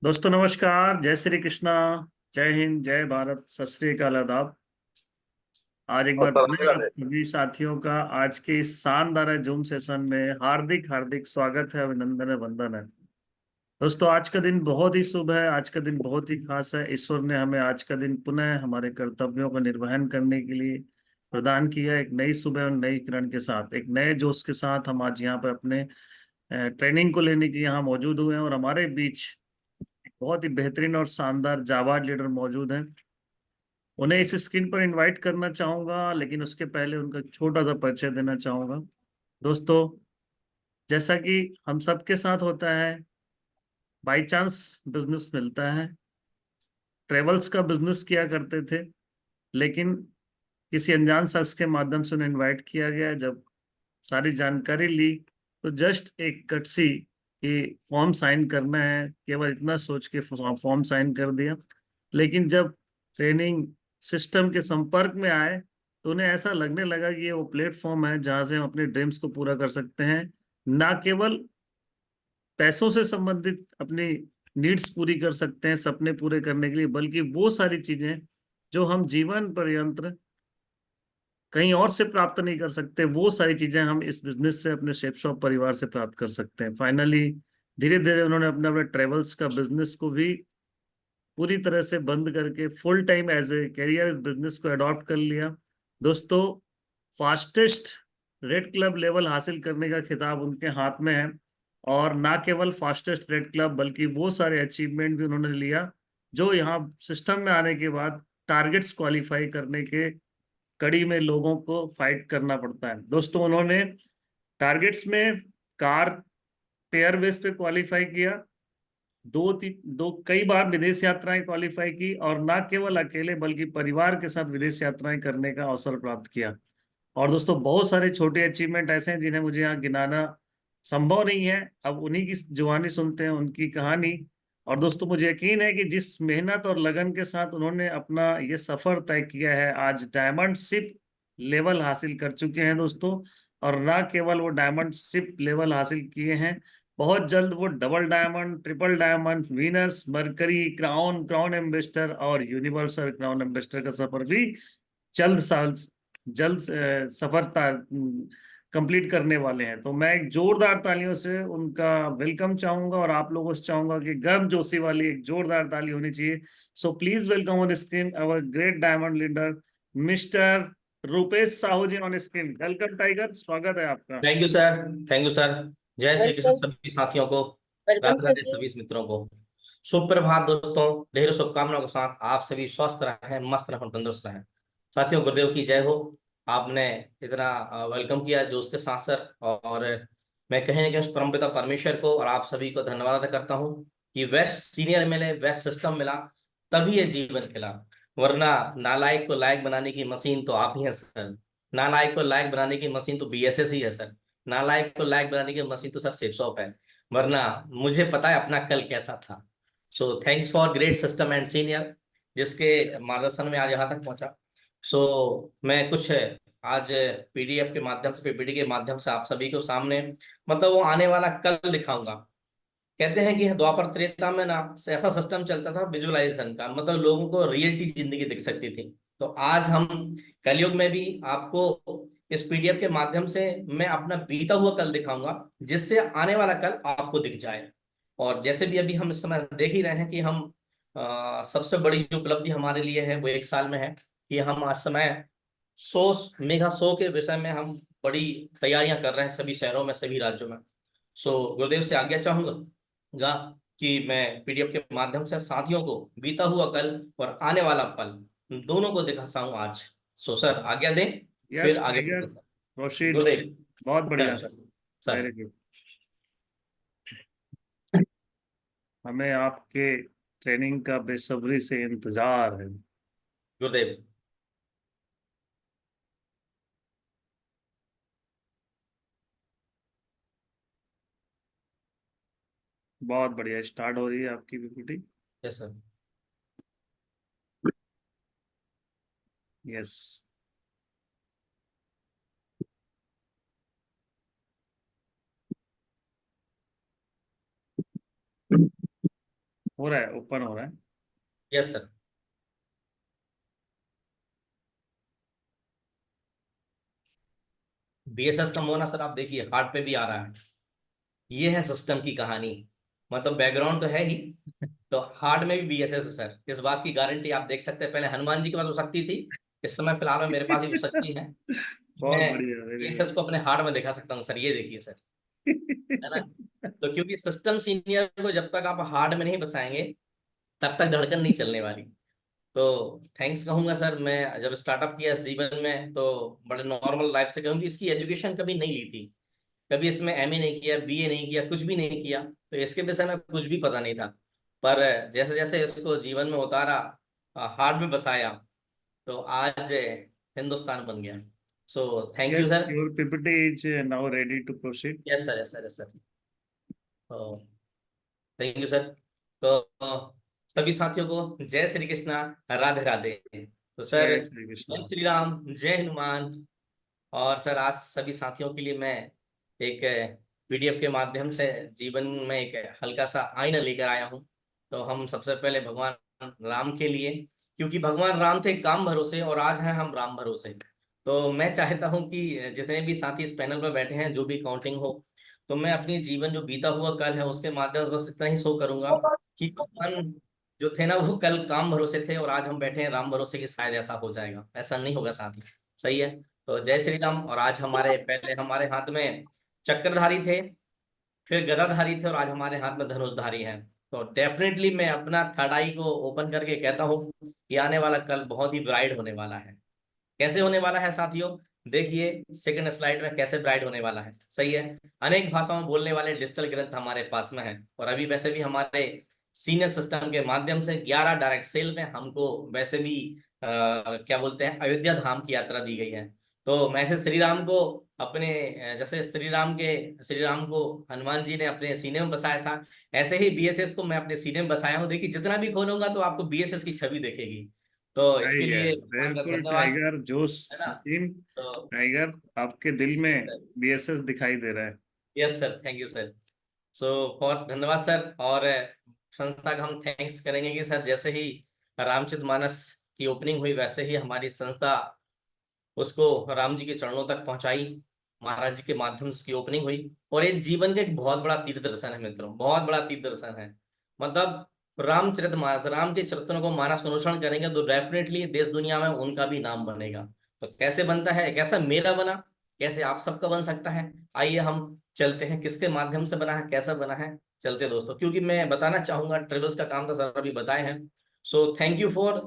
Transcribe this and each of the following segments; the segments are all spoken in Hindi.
दोस्तों नमस्कार। जय श्री कृष्णा। जय हिंद, जय भारत, सत श्री अकाल, आदाब। आज एक और बार राधे पुनः आप राधे। सभी साथियों का आज के इस शानदार जूम सेशन में हार्दिक हार्दिक स्वागत है, अभिनंदन है, वंदन है। दोस्तों आज का दिन बहुत ही शुभ है, आज का दिन बहुत ही खास है। ईश्वर ने हमें आज का दिन पुनः हमारे कर्तव्यों का निर्वहन करने के लिए प्रदान किया। एक नई सुबह और नई किरण के साथ, एक नए जोश के साथ हम आज यहाँ पर अपने ट्रेनिंग को लेने के लिए यहाँ मौजूद हुए हैं। और हमारे बीच बहुत ही बेहतरीन और शानदार जाबाज लीडर मौजूद हैं। उन्हें इस स्क्रीन पर इनवाइट करना चाहूंगा, लेकिन उसके पहले उनका छोटा सा परिचय देना चाहूंगा। दोस्तों, जैसा कि हम सबके साथ होता है, बाई चांस बिजनेस मिलता है। ट्रेवल्स का बिजनेस किया करते थे, लेकिन किसी अनजान शख्स के माध्यम से उन्हें इनवाइट किया गया। जब सारी जानकारी ली तो जस्ट एक कटसी कि फॉर्म साइन करना है, केवल इतना सोच के फॉर्म साइन कर दिया। लेकिन जब ट्रेनिंग सिस्टम के संपर्क में आए तो उन्हें ऐसा लगने लगा कि ये वो प्लेटफॉर्म है जहां से हम अपने ड्रीम्स को पूरा कर सकते हैं। ना केवल पैसों से संबंधित अपनी नीड्स पूरी कर सकते हैं सपने पूरे करने के लिए, बल्कि वो सारी चीजें जो हम जीवन पर्यंत कहीं और से प्राप्त नहीं कर सकते, वो सारी चीजें हम इस बिजनेस से, अपने शेप शॉप परिवार से प्राप्त कर सकते हैं। फाइनली धीरे धीरे उन्होंने अपने अपने ट्रेवल्स का बिजनेस को भी पूरी तरह से बंद करके full time as a career इस बिजनेस को अडॉप्ट कर लिया। दोस्तों, फास्टेस्ट रेड क्लब लेवल हासिल करने का खिताब उनके हाथ में है। और ना केवल फास्टेस्ट रेड क्लब, बल्कि वो सारे अचीवमेंट भी उन्होंने लिया जो यहाँ सिस्टम में आने के बाद टारगेट्स क्वालिफाई करने के कड़ी में लोगों को फाइट करना पड़ता है। दोस्तों, उन्होंने टारगेट्स में कार पेयर बेस पे क्वालिफाई किया, दो कई बार विदेश यात्राएं क्वालिफाई की, और ना केवल अकेले बल्कि परिवार के साथ विदेश यात्राएं करने का अवसर प्राप्त किया। और दोस्तों, बहुत सारे छोटे अचीवमेंट ऐसे हैं जिन्हें मुझे यहाँ गिनाना संभव नहीं है। अब उन्हीं की जुबानी सुनते हैं उनकी कहानी। और दोस्तों, मुझे यकीन है कि जिस मेहनत और लगन के साथ उन्होंने अपना ये सफर तय किया है, आज डायमंड शिप लेवल हासिल कर चुके हैं दोस्तों। और ना केवल वो डायमंड शिप लेवल हासिल किए हैं, बहुत जल्द वो double diamond, triple diamond, Venus, mercury, crown, crown ambassador और यूनिवर्सल क्राउन एम्बेसडर का सफर भी जल्द साल जल्द सफलता कंप्लीट करने वाले हैं। तो मैं एक जोरदार तालियों से उनका वेलकम चाहूंगा, और आप लोगों से चाहूंगा कि गर्म जोशी वाली एक जोरदार ताली होनी चाहिए। So please welcome on screen our great diamond leader mister Rupesh Sahu ji on screen. Welcome tiger, स्वागत है आपका। Thank you sir. Thank you sir. जय श्री कृष्ण वेलकम। सभी साथियों को। Welcome Radhe sir Radhe ji. सभी मित्रों को। सुप्रभात दोस्तों। ढेर शुभकामनाओं के साथ आप सभी स्वस्थ रहें, मस्त रहें और तंदुरुस्त रहें। साथियों, गुरुदेव की जय हो। आपने इतना वेलकम किया जो उसके साथ सर। और मैं कहीं ना कहीं उस परमपिता परमेश्वर को और आप सभी को धन्यवाद अदा करता हूँ कि वेस्ट सीनियर मिले, वेस्ट सिस्टम मिला, तभी ये जीवन खिला। वरना नालायक को लायक बनाने की मशीन तो आप ही हैं सर। नालायक को लायक बनाने की मशीन तो बीएसएस ही है सर। नालायक को लायक बनाने की मशीन तो सर सेपसॉप है। वरना मुझे पता है अपना कल कैसा था। So thanks for great system and senior, जिसके मार्गदर्शन में आज यहाँ तक पहुंचा। मैं कुछ आज पीडीएफ के माध्यम से, पीपीटी के माध्यम से आप सभी को सामने मतलब वो आने वाला कल दिखाऊंगा। कहते हैं कि द्वापर त्रेता में ना ऐसा सिस्टम चलता था विजुअलाइजेशन का, मतलब लोगों को रियलिटी जिंदगी दिख सकती थी। तो आज हम कलयुग में भी आपको इस पीडीएफ के माध्यम से मैं अपना बीता हुआ कल दिखाऊंगा, जिससे आने वाला कल आपको दिख जाए। और जैसे भी अभी हम इस समय देख ही रहे हैं कि हम सबसे बड़ी जो उपलब्धि हमारे लिए है वो एक साल में है कि हम आज समय 100 मेगा 100 के विषय में हम बड़ी तैयारियां कर रहे हैं सभी शहरों में, सभी राज्यों में। गुरुदेव से आज्ञा चाहूंगा कि मैं पीडीएफ के माध्यम से साथियों को बीता हुआ कल और आने वाला पल दोनों को दिखाता हूँ आज। सर आज्ञा दें, फिर यस आगे टाइगर, बढ़ते हैं। प्रोसीड। गुरुदेव। बहुत बढ़िया। सर। सर। Very good. हमें आपके ट्रेनिंग का बेसब्री से इंतजार है। गुरुदेव। बहुत बढ़िया, स्टार्ट हो रही है आपकी पीपीटी। Yes sir. यस। हो रहा है, ओपन हो रहा है। Yes sir. बीएसएस का मोना सर, आप देखिए हार्ट पे भी आ रहा है। ये है सिस्टम की कहानी। मतलब बैकग्राउंड तो है ही, तो हार्ट में भी बीएसएस है सर। इस बात की गारंटी आप देख सकते हैं। पहले हनुमान जी के पास वो शक्ति थी, इस समय फिलहाल में मेरे पास ही वो शक्ति है। बहुत मैं बढ़िया, वेरी बीएसएस गुड। को अपने हार्ट में दिखा सकता हूँ सर, ये देखिए सर, है ना। तो क्योंकि सिस्टम सीनियर को जब तक आप हार्ट में नहीं बसाएंगे तब तक धड़कन नहीं चलने वाली। तो थैंक्स कहूंगा सर। मैं जब स्टार्टअप किया इस जीवन में तो बड़े नॉर्मल लाइफ से कहूँगी, इसकी एजुकेशन कभी नहीं ली थी। कभी इसमें एमए नहीं किया, बीए नहीं किया, कुछ भी नहीं किया, तो इसके विषय में कुछ भी पता नहीं था। पर जैसे जैसे इसको जीवन में उतारा, हार्ट में बसाया, तो आज हिंदुस्तान बन गया। So thank you Yes, sir. your PPT is now ready to proceed. Yes sir, yes sir, yes sir. Thank you sir. तो सभी साथियों को जय श्री कृष्णा, राधे राधे। तो सर, जय श्री जय कृष्ण। श्री राम, जय हनुमान। और सर आज सभी साथियों के लिए मैं एक पीडीएफ के माध्यम से जीवन में एक हल्का सा आईना लेकर आया हूँ। तो हम सबसे पहले भगवान राम के लिए, क्योंकि भगवान राम थे काम भरोसे और आज हैं हम राम भरोसे। तो मैं चाहता हूँ कि जितने भी साथी इस पैनल पर बैठे हैं, जो भी काउंटिंग हो, तो मैं अपनी जीवन जो बीता हुआ कल है उसके माध्यम से बस इतना ही शो करूंगा कि भगवान जो थे ना वो कल काम भरोसे थे और आज हम बैठे हैं राम भरोसे, कि शायद ऐसा हो जाएगा। ऐसा नहीं होगा साथी, सही है। तो जय श्री राम। और आज हमारे पहले हमारे हाथ में चक्रधारी थे, फिर गदाधारी थे, और आज हमारे हाथ में धनुषधारी हैं। तो डेफिनेटली मैं अपना थर्ड आई को ओपन करके कहता हूँ कि आने वाला कल बहुत ही ब्राइट होने वाला है। कैसे होने वाला है साथियों, देखिए सेकंड स्लाइड में कैसे ब्राइट होने वाला है, सही है। अनेक भाषाओं में बोलने वाले डिजिटल ग्रंथ हमारे पास में है, और अभी वैसे भी हमारे सीनियर सिस्टम के माध्यम से 11 डायरेक्ट सेल में हमको वैसे भी क्या बोलते हैं, अयोध्या धाम की यात्रा दी गई है। तो मैं से श्री राम को अपने जैसे श्री राम को हनुमान जी ने अपने सीने में बसाया था, ऐसे ही बीएसएस को मैं अपने सीने में बसाया हूँ। देखिए जितना भी खोलूंगा तो आपको बीएसएस की छवि दिखेगी। तो सही इसके है, लिए भगवान का बिल्कुल धन्यवाद, टाइगर जोश है ना। मशीन। तो टाइगर, आपके दिल में बीएसएस दिखाई दे रहा है। Yes sir, thank you sir. So for धन्यवाद सर। और संस्था का हम थैंक्स करेंगे कि सर जैसे ही रामचरितमानस की ओपनिंग हुई वैसे ही हमारी संस्था उसको राम जी के चरणों तक पहुंचाई, महाराज जी के माध्यम से उसकी ओपनिंग हुई। और ये जीवन का एक बहुत बड़ा तीर्थ दर्शन है मित्रों, बहुत बड़ा तीर्थ दर्शन है। मतलब रामचरितमानस, राम के चरित्रों को मानस का अनुसरण करेंगे तो डेफिनेटली देश दुनिया में उनका भी नाम बनेगा। तो कैसे बनता है, कैसा मेरा बना, कैसे आप सबका बन सकता है, आइए हम चलते हैं। किसके माध्यम से बना है, कैसा बना है, चलते दोस्तों। क्योंकि मैं बताना चाहूंगा, ट्रेवल्स का काम तो सर अभी बताए हैं। So thank you for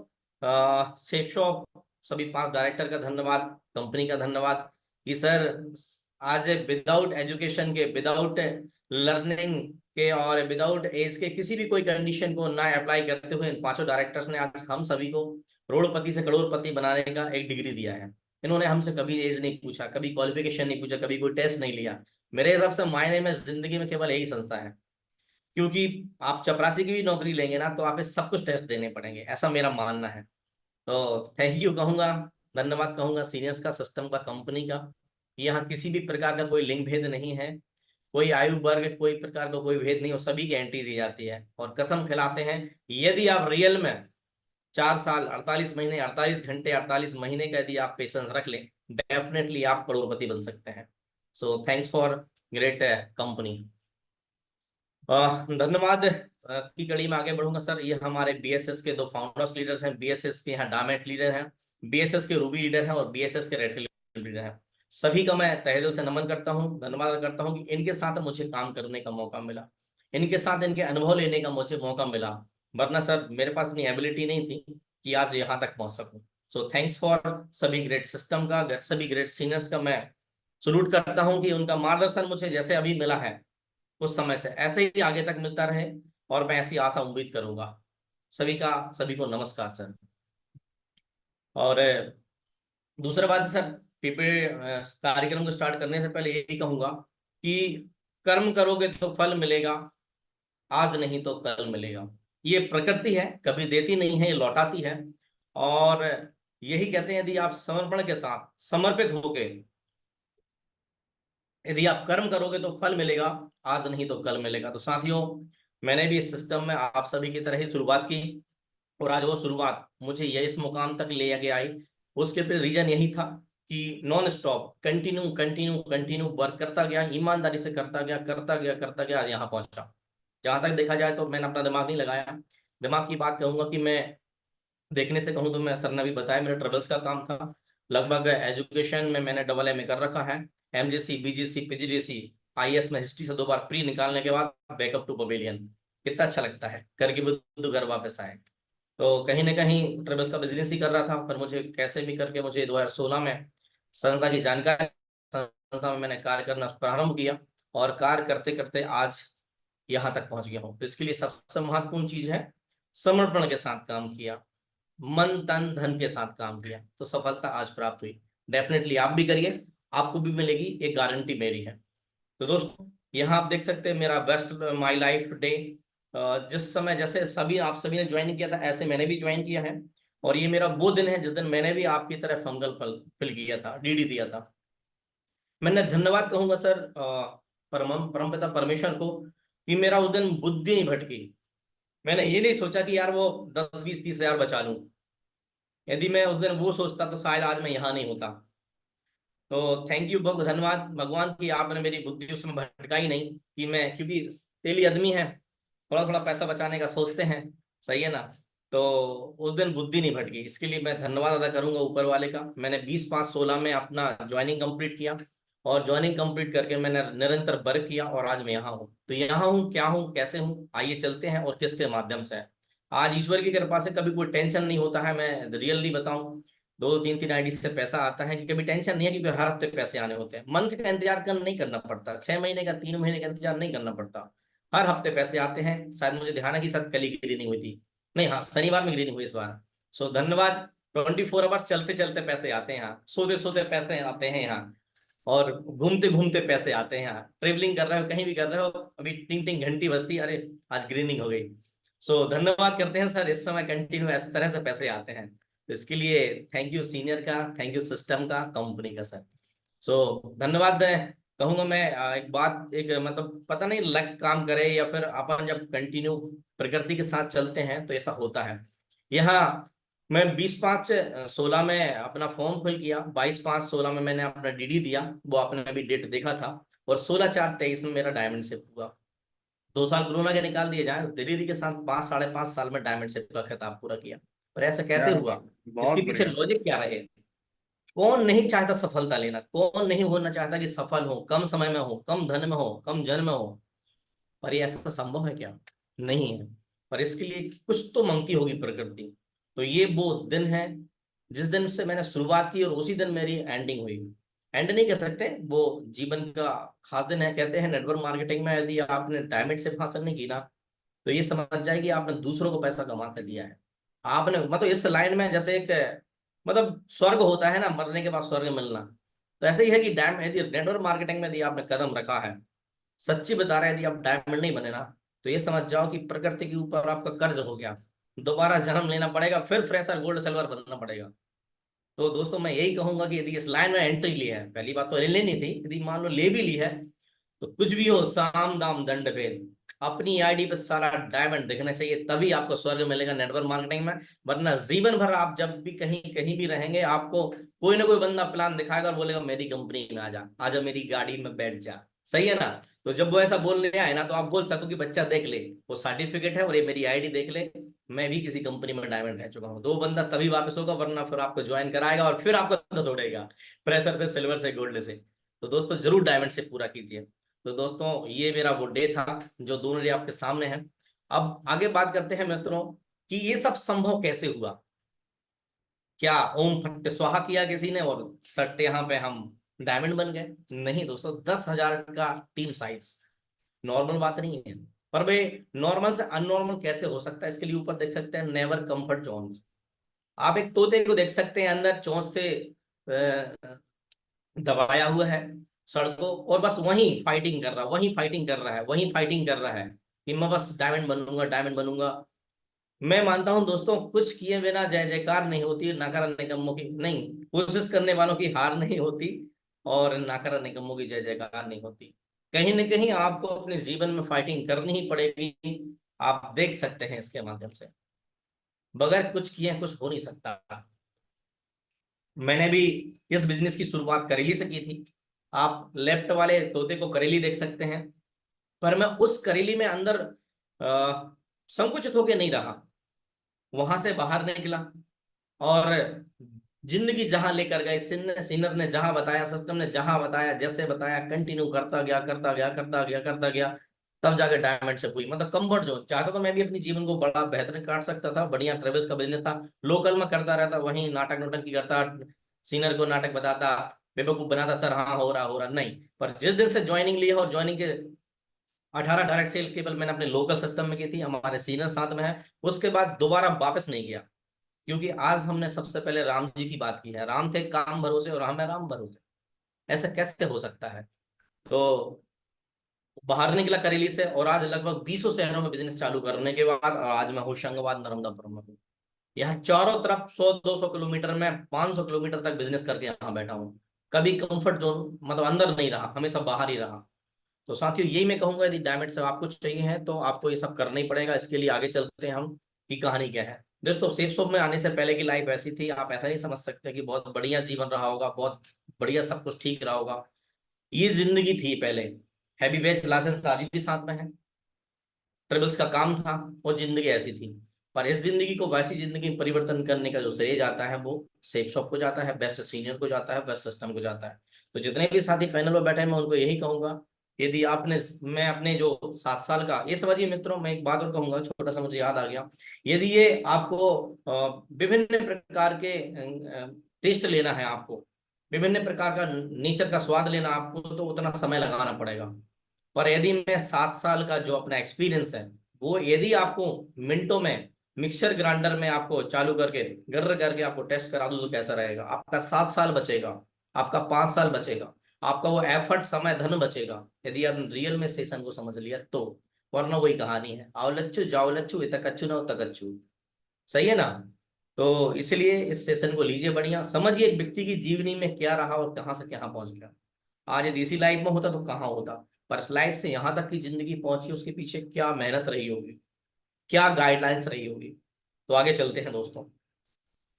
safe shop, सभी 5 डायरेक्टर का धन्यवाद, कंपनी का धन्यवाद कि सर आज विदाउट एजुकेशन के, विदाउट लर्निंग के और विदाउट एज के किसी भी कोई कंडीशन को ना अप्लाई करते हुए इन 5 डायरेक्टर्स ने आज हम सभी को करोड़पति से करोड़पति बनाने का एक डिग्री दिया है। इन्होंने हमसे कभी एज नहीं पूछा, कभी क्वालिफिकेशन नहीं पूछा, कभी कोई टेस्ट नहीं लिया। मेरे हिसाब से मायने में जिंदगी में केवल यही संस्था है। क्योंकि आप चपरासी की भी नौकरी लेंगे ना तो आप सब कुछ टेस्ट देने पड़ेंगे, ऐसा मेरा मानना है। तो थैंक यू कहूंगा, धन्यवाद कहूंगा सीनियर्स का, सिस्टम का, कंपनी का। यहाँ किसी भी प्रकार का कोई लिंग भेद नहीं है, कोई आयु वर्ग, कोई प्रकार का कोई भेद नहीं, और सभी की एंट्री दी जाती है। और कसम खिलाते हैं, यदि आप रियल में 4 साल 48 महीने 48 घंटे 48 महीने का यदि आप पेशेंस रख लें, डेफिनेटली आप करोड़पति बन सकते हैं। So thanks for great company. धन्यवाद की कड़ी में आगे बढ़ूंगा सर। ये हमारे बीएसएस के 2 फाउंडर्स लीडर्स हैं, बीएसएस के यहाँ डामेट लीडर हैं, बीएसएस के रूबी लीडर हैं, और बीएसएस के रेड लीडर हैं। सभी का मैं तहे दिल से नमन करता हूँ, धन्यवाद करता हूँ कि इनके साथ मुझे काम करने का मौका मिला, इनके साथ इनके अनुभव लेने का मुझे मौका मिला। वरना सर मेरे पास इतनी एबिलिटी नहीं थी कि आज यहाँ तक पहुंच सकूं। सो थैंक्स फॉर सभी ग्रेट सिस्टम का, सभी ग्रेट सीनियर्स का मैं सलूट करता हूँ कि उनका मार्गदर्शन मुझे जैसे अभी मिला है कुछ समय से ऐसे ही आगे तक मिलता रहे, और मैं ऐसी आशा उम्मीद करूंगा। सभी को नमस्कार सर। और दूसरा बात सर, कार्यक्रम को स्टार्ट करने से पहले यही कहूंगा कि कर्म करोगे तो फल मिलेगा, आज नहीं तो कल मिलेगा। ये प्रकृति है, कभी देती नहीं है, ये लौटाती है। और यही कहते हैं, यदि आप समर्पण के साथ समर्पित होके यदि आप कर्म करोगे तो फल मिलेगा, आज नहीं तो कल मिलेगा। तो साथियों, मैंने भी इस सिस्टम में आप सभी की तरह ही शुरुआत की, और आज वो शुरुआत मुझे ये इस मुकाम तक ले के आई। उसके फिर रीजन यही था कि non stop continue continue continue work करता गया, ईमानदारी से करता गया करता गया करता गया, यहाँ पहुंचा। जहां तक देखा जाए तो मैंने अपना दिमाग नहीं लगाया। दिमाग की बात कहूंगा कि मैं देखने से कहूँ तो मैं, सर ने भी बताया, मेरा ट्रेवल्स का काम था। लगभग एजुकेशन में मैंने डबल एम ए कर रखा है, एमजीसी बीजीसी पीजीडीसी, आईएएस में हिस्ट्री से 2 बार प्री निकालने के बाद बैकअप टू पवेलियन। कितना अच्छा लगता है, कर के बुद्धू घर वापस आए। तो कहीं ना कहीं ट्रेवल्स का बिजनेस ही कर रहा था, पर मुझे कैसे भी करके मुझे 2016 में संस्था की जानकारी, संस्था में मैंने कार्य करना प्रारंभ किया, और कार्य करते करते आज यहाँ तक पहुंच गया हूँ। तो इसके लिए सबसे महत्वपूर्ण चीज है, समर्पण के साथ काम किया, मन तन धन के साथ काम किया, तो सफलता आज प्राप्त हुई। डेफिनेटली आप भी करिए, आपको भी मिलेगी, एक गारंटी मेरी है। तो दोस्तों, यहाँ आप देख सकते हैं मेरा बेस्ट माई लाइफ डे। जिस समय जैसे सभी आप सभी ने ज्वाइन किया था, ऐसे मैंने भी ज्वाइन किया है। और ये मेरा वो दिन है जिस दिन मैंने भी आपकी तरह फंगल फल फिल किया था, डीडी दिया था। मैंने धन्यवाद कहूंगा सर परमपिता परमेश्वर को, कि मेरा उस दिन बुद्धि नहीं भटकी। मैंने ये नहीं सोचा कि यार वो 10 20 30 हजार बचा लूं। यदि मैं उस दिन वो सोचता तो शायद आज मैं यहाँ नहीं होता। तो थैंक यू, बहुत धन्यवाद भगवान की आपने मेरी बुद्धि उसमें भटकाई नहीं, कि मैं, क्योंकि तेली आदमी है, थोड़ा थोड़ा पैसा बचाने का सोचते हैं, सही है ना। तो उस दिन बुद्धि नहीं भटकी, इसके लिए मैं धन्यवाद अदा करूंगा ऊपर वाले का। मैंने 20 5 16 में अपना ज्वाइनिंग कंप्लीट किया, और ज्वाइनिंग कंप्लीट करके मैंने निरंतर वर्क किया, और आज मैं यहाँ हूँ। तो यहाँ हूँ, क्या हूँ, कैसे हूँ, आइए चलते हैं, और किसके माध्यम से है। आज ईश्वर की कृपा से कभी कोई टेंशन नहीं होता है, मैं रियली बताऊं। 2 3 3 आईडी से पैसा आता है कि कभी टेंशन नहीं है, क्योंकि हर हफ्ते पैसे आने होते हैं। मंथ का इंतजार कर नहीं करना पड़ता, 6 महीने का 3 महीने का इंतजार नहीं करना पड़ता, हर हफ्ते पैसे आते हैं। शायद मुझे ध्यान है कि शायद कल ही ग्रीनिंग हुई थी, नहीं हाँ शनिवार में ग्रीनिंग हुई इस बार। सो धन्यवाद। 24 आवर्स चलते चलते पैसे आते हैं यहाँ, सोते सोते पैसे आते हैं यहाँ, और घूमते घूमते पैसे आते हैं यहाँ। ट्रेवलिंग कर रहे हो, कहीं भी कर रहे हो, अभी टिंग टिंग घंटी बजती, अरे आज ग्रीनिंग हो गई। सो धन्यवाद करते हैं सर, इस समय कंटिन्यू इस तरह से पैसे आते हैं। तो इसके लिए थैंक यू सीनियर का, थैंक यू सिस्टम का, कंपनी का सर। सो धन्यवाद कहूंगा मैं। एक बात, एक मतलब पता नहीं लक काम करे या फिर अपन जब कंटिन्यू प्रकृति के साथ चलते हैं तो ऐसा होता है। यहाँ मैं 20 5 16 में अपना फॉर्म फिल किया, 22 5 16 में मैंने अपना डीडी दिया, वो आपने अभी डेट देखा था। और 16 4 23 में मेरा डायमंड शिप हुआ। 2 साल कोरोना के निकाल दिए जाए, दीदी के साथ 5 साढ़े 5 साल में डायमंड शिप का खिताब पूरा किया। पर ऐसा कैसे यार हुआ, इसके बहुत पीछे बढ़िया। लॉजिक क्या रहे। कौन नहीं चाहता सफलता लेना, कौन नहीं होना चाहता कि सफल हो, कम समय में हो, कम धन में हो, कम जन में हो। पर ये ऐसा संभव है क्या? नहीं है। पर इसके लिए कुछ तो मांगती होगी प्रकृति। तो ये वो दिन है जिस दिन से मैंने शुरुआत की, और उसी दिन मेरी एंडिंग हुई। एंड नहीं कह सकते, वो जीवन का खास दिन है। कहते हैं नेटवर्क मार्केटिंग में यदि आपने डायमंड से हासिल नहीं की ना, तो ये समझ जाए कि आपने दूसरों को पैसा कमा कर दिया है। आपने मतलब इस लाइन में जैसे एक मतलब स्वर्ग होता है ना, मरने के बाद स्वर्ग मिलना, तो ऐसे ही है कि डैम यदि नेटवर्क मार्केटिंग में यदि आपने कदम रखा है, सच्ची बता रहे हैं, यदि आप डायमंड नहीं बने ना, तो ये समझ जाओ कि प्रकृति के ऊपर आपका कर्ज हो गया। दोबारा जन्म लेना पड़ेगा, फिर फ्रेशर गोल्ड सिल्वर बनना पड़ेगा। तो दोस्तों मैं यही कहूंगा कि यदि इस लाइन में एंट्री ली है, पहली बात तो ले लेनी थी, यदि मान लो ले भी ली है, तो कुछ भी हो, साम दाम दंड भेद, अपनी आईडी पे सारा डायमंड दिखना चाहिए, तभी आपको स्वर्ग मिलेगा नेटवर्क मार्केटिंग में। वरना जीवन भर आप जब भी कहीं कहीं भी रहेंगे, आपको कोई ना कोई बंदा प्लान दिखाएगा और बोलेगा मेरी कंपनी में आ जा, आजा मेरी गाड़ी में बैठ जा, सही है ना। तो जब वो ऐसा बोलने आए ना, तो आप बोल सको कि बच्चा देख ले, वो सर्टिफिकेट है और ये मेरी आईडी देख ले, मैं भी किसी कंपनी में डायमंड रह चुका हूँ। दो बंदा तभी वापस होगा, वरना फिर आपको ज्वाइन कराएगा और फिर आपको छोड़ेगा, प्रेशर से, सिल्वर से, गोल्ड से। तो दोस्तों जरूर डायमंड से पूरा कीजिए। तो दोस्तों ये मेरा वो डे था जो दोनों डे आपके सामने है। अब आगे बात करते हैं मित्रों, कि ये सब संभव कैसे हुआ। क्या ओम फट्टे स्वाहा किया किसी ने और सट्टे यहाँ पे हम डायमंड बन गए? नहीं दोस्तों, 10 हजार का टीम साइज नॉर्मल बात नहीं है। पर भाई, नॉर्मल से अननॉर्मल कैसे हो सकता है, इसके लिए ऊपर देख सकते हैं नेवर कंफर्ट जोन। आप एक तोते को देख सकते हैं, अंदर चोंच से दबाया हुआ है सड़कों, और बस वहीं फाइटिंग कर रहा है, वहीं फाइटिंग कर रहा है, वहीं फाइटिंग कर रहा है, कि मैं बस डायमंड बनूंगा, डायमंड बनूंगा। मैं मानता हूं दोस्तों, कुछ किए बिना जय जयकार नहीं होती, नाकारा निकम्मों की नहीं, कोशिश करने वालों की हार नहीं होती, और नाकारा निकम्मों की जय जयकार नहीं होती। कहीं ना कहीं आपको अपने जीवन में फाइटिंग करनी ही पड़ेगी। आप देख सकते हैं इसके माध्यम से, बगैर कुछ किए कुछ हो नहीं सकता। मैंने भी इस बिजनेस की शुरुआत करेली से की थी। आप लेफ्ट वाले तोते को करेली देख सकते हैं, पर मैं उस करेली में अंदर संकुचित होके नहीं रहा, वहां से बाहर निकला और जिंदगी जहां लेकर गए, सीनर ने जहां बताया, सिस्टम ने जहां बताया, जैसे बताया, कंटिन्यू करता गया करता गया करता गया करता गया, तब जाके डायमंड से हुई। मतलब कंफर्ट जोन चाहता तो मैं भी अपनी जीवन को बड़ा बेहतर काट सकता था, बढ़िया ट्रेवल्स का बिजनेस था, लोकल में करता रहता, वहीं नाटक नोटंकी करता, सीनियर को नाटक बताता, बेवकूफ बनाता, सर हाँ हो रहा नहीं। पर जिस दिन से ज्वाइनिंग ली है, और ज्वाइनिंग के 18 डायरेक्ट सेल केवल मैंने अपने लोकल सिस्टम में की थी, हमारे सीनियर साथ में है, उसके बाद दोबारा वापस नहीं गया। क्योंकि आज हमने सबसे पहले राम जी की बात की है, राम थे काम भरोसे और हम है राम भरोसे। ऐसा कैसे हो सकता है? तो बाहर निकला करेली से, और आज लगभग 20 शहरों में बिजनेस चालू करने के बाद, और आज मैं होशंगाबाद नर्मदापुरम में हूँ। यहाँ चारों तरफ 100-200 किलोमीटर में, 500 किलोमीटर तक बिजनेस करके यहाँ बैठा हूँ। कभी कंफर्ट जोन मतलब अंदर नहीं रहा, हमेशा बाहर ही रहा। तो साथियों यही मैं कहूंगा, यदि डायमंड से आपको चाहिए है तो आपको ये सब करना ही पड़ेगा। इसके लिए आगे चलते हैं हम कि कहानी क्या है। दोस्तों, सेफ शॉप में आने से पहले की लाइफ ऐसी थी, आप ऐसा नहीं समझ सकते कि बहुत बढ़िया जीवन रहा होगा, बहुत बढ़िया सब कुछ ठीक रहा होगा। ये जिंदगी थी पहले। हैवी वेज लाइसेंस आज भी साथ में है, ट्रेवल्स का काम था, और जिंदगी ऐसी थी। पर इस जिंदगी को वैसी जिंदगी में परिवर्तन करने का जो श्रेय जाता है, वो सेफ शॉप को जाता है, बेस्ट सीनियर को जाता है, बेस्ट सिस्टम को जाता है। तो जितने भी साथी पैनल में बैठे हैं, मैं उनको यही कहूंगा, यदि आपने, मैं अपने जो 7 साल का, ये समझिए मित्रों, मैं एक बात और कहूंगा, छोटा सा मुझे याद आ गया। यदि ये आपको विभिन्न प्रकार के टेस्ट लेना है, आपको विभिन्न प्रकार का नेचर का स्वाद लेना आपको, तो उतना समय लगाना पड़ेगा। पर यदि मैं 7 साल का जो अपना एक्सपीरियंस है, वो यदि आपको मिनटों में मिक्सर ग्राइंडर में आपको चालू करके गर्र करके आपको टेस्ट करा दूं, तो कैसा रहेगा? आपका 7 साल बचेगा, आपका 5 साल बचेगा, आपका वो एफर्ट, समय, धन बचेगा, यदि आप रियल में सेशन को समझ लिया तो। वरना वही कहानी है, आओ लच्चू जाओ लच्चू, इतकच्चू ना उतकच्चू। सही है ना? तो इसलिए इस सेशन को लीजिए, बढ़िया समझिए एक व्यक्ति की जीवनी में क्या रहा और कहाँ से कहाँ पहुंच गया। आज यदि इसी लाइफ में होता तो कहाँ होता, पर इस लाइफ से यहाँ तक की जिंदगी पहुंची, उसके पीछे क्या मेहनत रही होगी, क्या गाइडलाइंस रही होगी। तो आगे चलते हैं दोस्तों।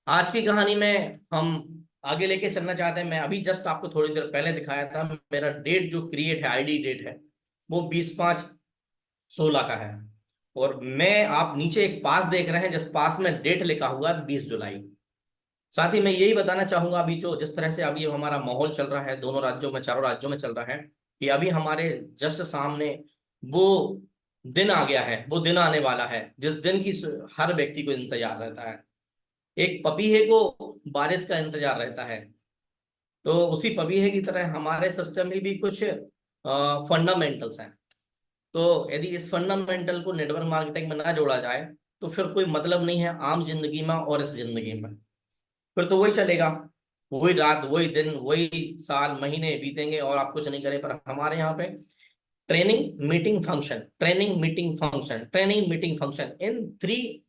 आज की कहानी में हम आगे लेके चलना चाहते हैं। मैं अभी जस्ट आपको थोड़ी देर पहले दिखाया था, मेरा डेट जो क्रिएट है, आईडी डेट है, वो 20/5/16 का है। और मैं, आप नीचे एक पास देख रहे हैं, जिस पास में डेट लिखा हुआ है 20 जुलाई। साथ ही मैं यही बताना चाहूंगा, अभी जो जिस तरह से अभी हमारा माहौल चल रहा है, दोनों राज्यों में, चारों राज्यों में चल रहा है, कि अभी हमारे जस्ट सामने वो दिन आ गया है, वो दिन आने वाला है जिस दिन की हर व्यक्ति को इंतजार रहता है। एक पपीहे को बारिश का इंतजार रहता है। तो उसी पपीहे की तरह हमारे सिस्टम में भी कुछ फंडामेंटल्स हैं। तो यदि इस फंडामेंटल को नेटवर्क मार्केटिंग में ना जोड़ा जाए, तो फिर कोई मतलब नहीं है आम जिंदगी में और इस जिंदगी में। फिर तो वही चलेगा, वही रात, वही दिन, वही साल, महीने बीतेंगे और आप कुछ नहीं करें। पर हमारे यहाँ पे training meeting function, training meeting function, training meeting function, इन 3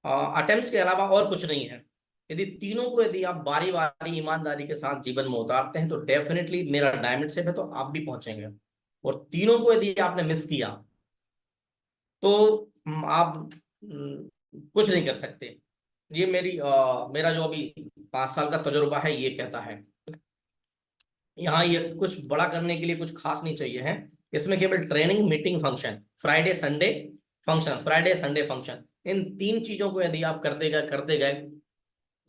अटेम्प्ट्स के अलावा और कुछ नहीं है। यदि तीनों को यदि आप बारी बारी ईमानदारी के साथ जीवन में उतारते हैं, तो डेफिनेटली मेरा डायमंड शेप है तो आप भी पहुंचेंगे। और तीनों को यदि आपने मिस किया, तो आप कुछ नहीं कर सकते। ये मेरा जो अभी 5 साल का तजुर्बा है, ये कहता है। यहाँ ये कुछ बड़ा करने के लिए कुछ खास नहीं चाहिए है, इसमें केवल training meeting function, Friday Sunday function, Friday Sunday function, इन 3 चीजों को यदि आप करते गए,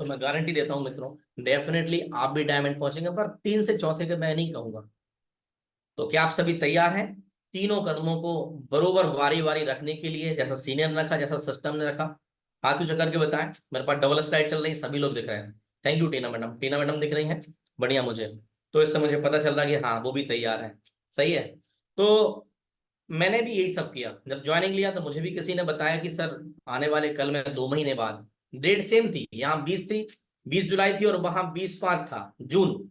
तो मैं गारंटी देता हूं मित्रों, डेफिनेटली आप भी डायमंड पहुंचेंगे। पर 3 से चौथे के मैं नहीं कहूंगा। तो क्या आप सभी तैयार हैं तीनों कदमों को बरोबर वारी वारी रखने के लिए, जैसा सीनियर ने रखा, जैसा सिस्टम ने रखा? हाथ ऊंचा करके बताएं। मेरे पास डबल स्लाइड चल रही है, सभी लोग दिख रहे हैं। Thank you Tina madam, Tina madam दिख रही हैं, बढ़िया। मुझे तो इससे मुझे पता चल रहा है कि हाँ, वो भी तैयार है। सही है। तो मैंने भी यही सब किया, जब ज्वाइनिंग लिया तो मुझे भी किसी ने बताया कि सर आने वाले कल में 2 महीने बाद, डेट सेम थी, यहाँ 20 थी, 20 जुलाई थी, और वहां 20/5 था, जून,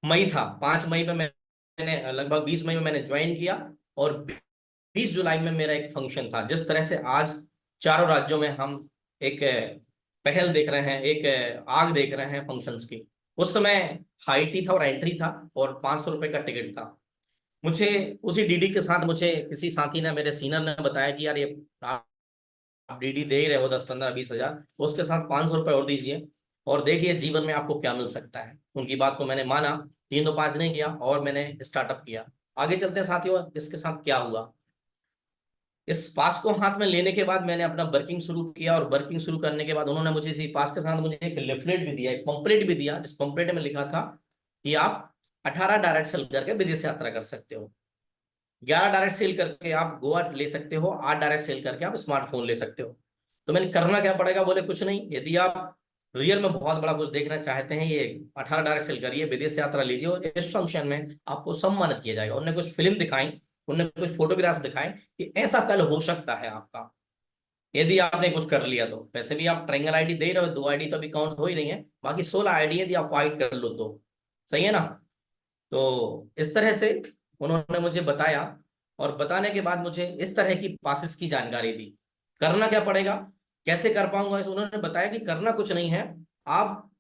मई था, 5 मई में मैंने लगभग 20 मई में मैंने ज्वाइन किया, और 20 जुलाई में मेरा एक फंक्शन था। जिस तरह से आज चारों राज्यों में हम एक पहल देख रहे हैं, एक आग देख रहे हैं फंक्शंस की, उस समय हाई टी था और एंट्री था, और 500 रुपए का टिकट था। मुझे उसी डीडी के साथ मुझे किसी साथी ने, मेरे सीनियर ने बताया कि यार ये आप डीडी दे ही रहे हो 10, 15, 20 हजार, तो उसके साथ 500 रुपये और दीजिए और देखिए जीवन में आपको क्या मिल सकता है। उनकी बात को मैंने माना, 3 2 5 नहीं किया और मैंने स्टार्टअप किया। आगे चलते हैं साथियों, इसके साथ क्या हुआ। इस पास को हाथ में लेने के बाद मैंने अपना वर्किंग शुरू किया, और वर्किंग शुरू करने के बाद उन्होंने मुझे इसी पास के साथ मुझे एक लिफलेट भी दिया, एक पंपलेट भी दिया, जिस पंपलेट में लिखा था कि आप 18 डायरेक्ट सेल करके विदेश यात्रा कर सकते हो, 11 डायरेक्ट सेल करके आप गोवा ले सकते हो, 8 डायरेक्ट सेल करके आप स्मार्टफोन ले सकते हो। तो मैंने करना क्या पड़ेगा, बोले कुछ नहीं, यदि आप रियल में बहुत बड़ा कुछ देखना चाहते हैं, ये 18 डायरेक्ट सेल करिए, विदेश यात्रा लीजिए और इस फंक्शन में आपको सम्मानित किया जाएगा। उन्होंने कुछ फिल्म दिखाई, उन्होंने कुछ फोटोग्राफ दिखाए कि ऐसा कल हो सकता है आपका, यदि आपने कुछ कर लिया तो। वैसे भी आप ट्रायंगल आईडी दे रहे हो, 2 आईडी तो अभी काउंट हो ही रही है, बाकी 16 आईडी यदि आप फाइट कर लो तो सही है ना। तो इस तरह से उन्होंने मुझे बताया, और बताने के बाद मुझे इस तरह की पासिस की जानकारी दी। करना क्या पड़ेगा, कैसे कर पाऊंगा, इस उन्होंने बताया कि करना कुछ नहीं है, आप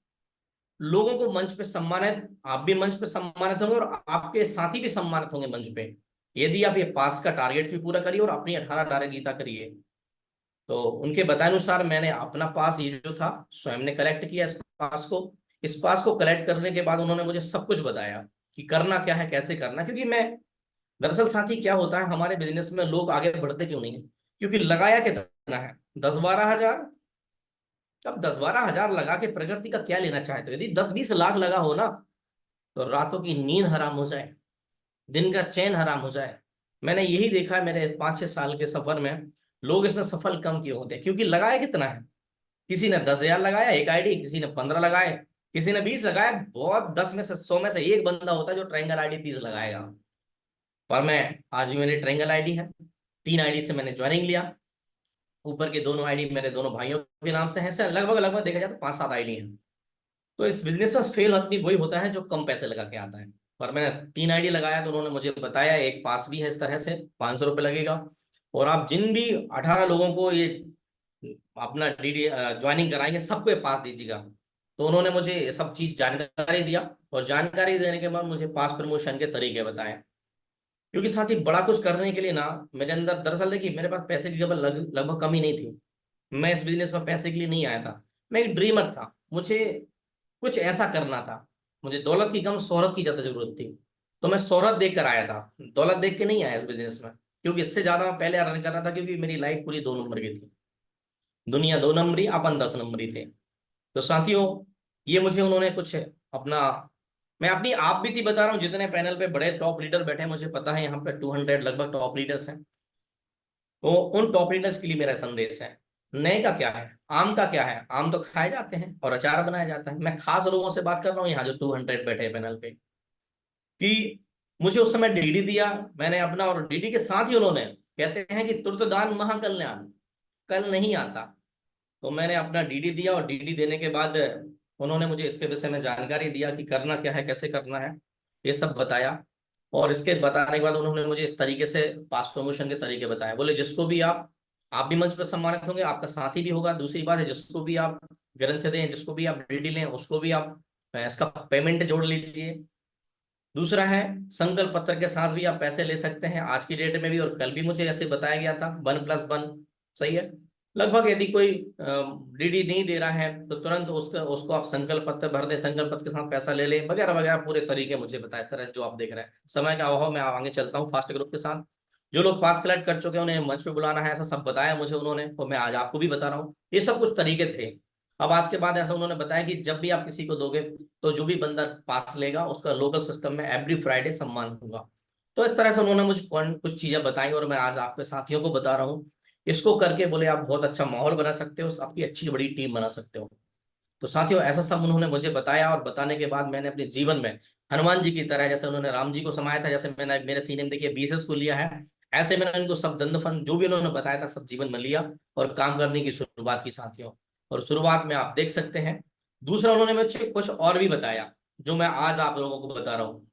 लोगों को मंच पे सम्मानित, आप भी मंच पे सम्मानित होंगे और आपके साथी भी सम्मानित होंगे मंच पे, यदि आप ये पास का टारगेट भी पूरा करिए और अपनी 18 डायरेक्ट गीता करिए। तो उनके बताए अनुसार मैंने अपना पास ये जो था स्वयं ने कलेक्ट किया, इस पास को कलेक्ट करने के बाद उन्होंने मुझे सब कुछ बताया कि करना क्या है, कैसे करना। क्योंकि मैं, दरअसल साथी क्या होता है हमारे बिजनेस में, लोग आगे बढ़ते क्यों नहीं है, क्योंकि लगाया कितना है, 10 12 हजार। अब 10 12 हजार लगा के प्रकृति का क्या लेना चाहते हो, यदि 10 20 लाख लगा हो ना, तो रातों की नींद हराम हो जाए, दिन का चैन हराम हो जाए। मैंने यही देखा है मेरे 5 6 साल के सफर में, लोग इसमें सफल कम क्यों होते हैं, क्योंकि लगाया कितना है। किसी ने 10 हजार लगाया एक आईडी, किसी ने 15 लगाए, किसी ने 20 लगाए। बहुत 10 में से 100 में से एक बंदा होता है जो ट्रायंगल आईडी 30 लगाएगा। पर मैं, आज भी मेरी ट्रायंगल आईडी है, 3 आईडी से मैंने ज्वाइनिंग लिया। ऊपर के दोनों आईडी मेरे दोनों भाइयों के नाम से हैं, से लगभग लगभग देखा जाए तो 5 7 आईडी हैं। तो इस बिजनेस में फेल आदमी वही होता है जो कम पैसे लगा के आता है। पर मैंने 3 आईडी लगाया तो उन्होंने मुझे बताया एक पास भी है इस तरह से, 500 रुपये लगेगा, और आप जिन भी 18 लोगों को ये अपना डीडी ज्वाइनिंग कराएंगे सबको ये पास दीजिएगा। तो उन्होंने मुझे ये सब चीज जानकारी दिया, और जानकारी देने के बाद मुझे पास प्रमोशन के तरीके बताए। क्योंकि साथ ही बड़ा कुछ करने के लिए ना, मेरे अंदर दरअसल देखिए मेरे पास पैसे की केवल लगभग कमी नहीं थी। मैं इस बिजनेस में पैसे के लिए नहीं आया था, मैं एक ड्रीमर था, मुझे कुछ ऐसा करना था। मुझे दौलत की कम शोहरत की ज्यादा जरूरत थी। तो मैं शोहरत देख कर आया था, दौलत देख के नहीं आया इस बिजनेस में, क्योंकि इससे ज्यादा मैं पहले अर्न कर रहा था, क्योंकि मेरी लाइफ पूरी 2 नंबर की थी। दुनिया 2 नंबरी, अपन 10 नंबरी थे। तो साथियों, ये मुझे उन्होंने कुछ अपना, मैं अपनी आप बीती बता रहा हूँ, जितने पैनल पे बड़े टॉप लीडर बैठे हैं मुझे पता है यहाँ पे 200 लगभग टॉप लीडर्स हैं। तो उन टॉप लीडर्स के लिए मेरा संदेश है, नए का क्या है, आम का क्या है, आम तो खाए जाते हैं और अचार बनाया जाता है। मैं खास लोगों से बात कर रहा हूँ यहाँ जो 200 बैठे हैं पैनल पे, कि मुझे उस समय डीडी दिया मैंने अपना, और डीडी के साथ ही उन्होंने, कहते हैं कि तुर्त दान महाकल्याण, कल नहीं आता। तो मैंने अपना डीडी दिया, और डीडी देने के बाद उन्होंने मुझे इसके विषय में जानकारी दिया कि करना क्या है, कैसे करना है, ये सब बताया। और इसके बताने के बाद उन्होंने मुझे इस तरीके से पास प्रमोशन के तरीके बताए। बोले जिसको भी आप भी मंच पर सम्मानित होंगे, आपका साथी भी होगा। दूसरी बात है, जिसको भी आप ग्रंथ दें, जिसको भी आप डीडी लें, उसको भी आप इसका पेमेंट जोड़ लीजिए। दूसरा है, संकल्प पत्र के साथ भी आप पैसे ले सकते हैं आज की डेट में भी, और कल भी मुझे ऐसे बताया गया था 1+1 सही है। लगभग यदि कोई डीडी नहीं दे रहा है तो तुरंत उसका उसको आप संकल्प पत्र भर दें, संकल्प पत्र के साथ पैसा ले लें, वगैरह वगैरह पूरे तरीके मुझे बताया। इस तरह जो आप देख रहे हैं, समय का अभाव, मैं आगे चलता हूँ फास्ट ग्रुप के साथ। जो लोग पास कलेक्ट कर चुके हैं उन्हें मंच पे बुलाना है, ऐसा सब बताया मुझे उन्होंने, और मैं आज आपको भी बता रहा हूँ। ये सब कुछ तरीके थे। अब आज के बाद ऐसा उन्होंने बताया कि जब भी आप किसी को दोगे, तो जो भी बंदा पास लेगा उसका लोकल सिस्टम में एवरी फ्राइडे सम्मान होगा। तो इस तरह से उन्होंने मुझे कुछ चीजें बताई, और मैं आज आपके साथियों को बता रहा हूँ। इसको करके बोले आप बहुत अच्छा माहौल बना सकते हो, आपकी अच्छी बड़ी टीम बना सकते हो। तो साथियों, ऐसा सब उन्होंने मुझे बताया, और बताने के बाद मैंने अपने जीवन में हनुमान जी की तरह, जैसे उन्होंने राम जी को समाया था, जैसे मैंने मेरे सीने में देखिए बीएसएस को लिया है, ऐसे मैंने उनको सब दंड फंद जो भी उन्होंने बताया था सब जीवन में लिया, और काम करने की शुरुआत की साथियों। और शुरुआत में आप देख सकते हैं। दूसरा, उन्होंने मुझे कुछ और भी बताया जो मैं आज आप लोगों को बता रहा हूँ।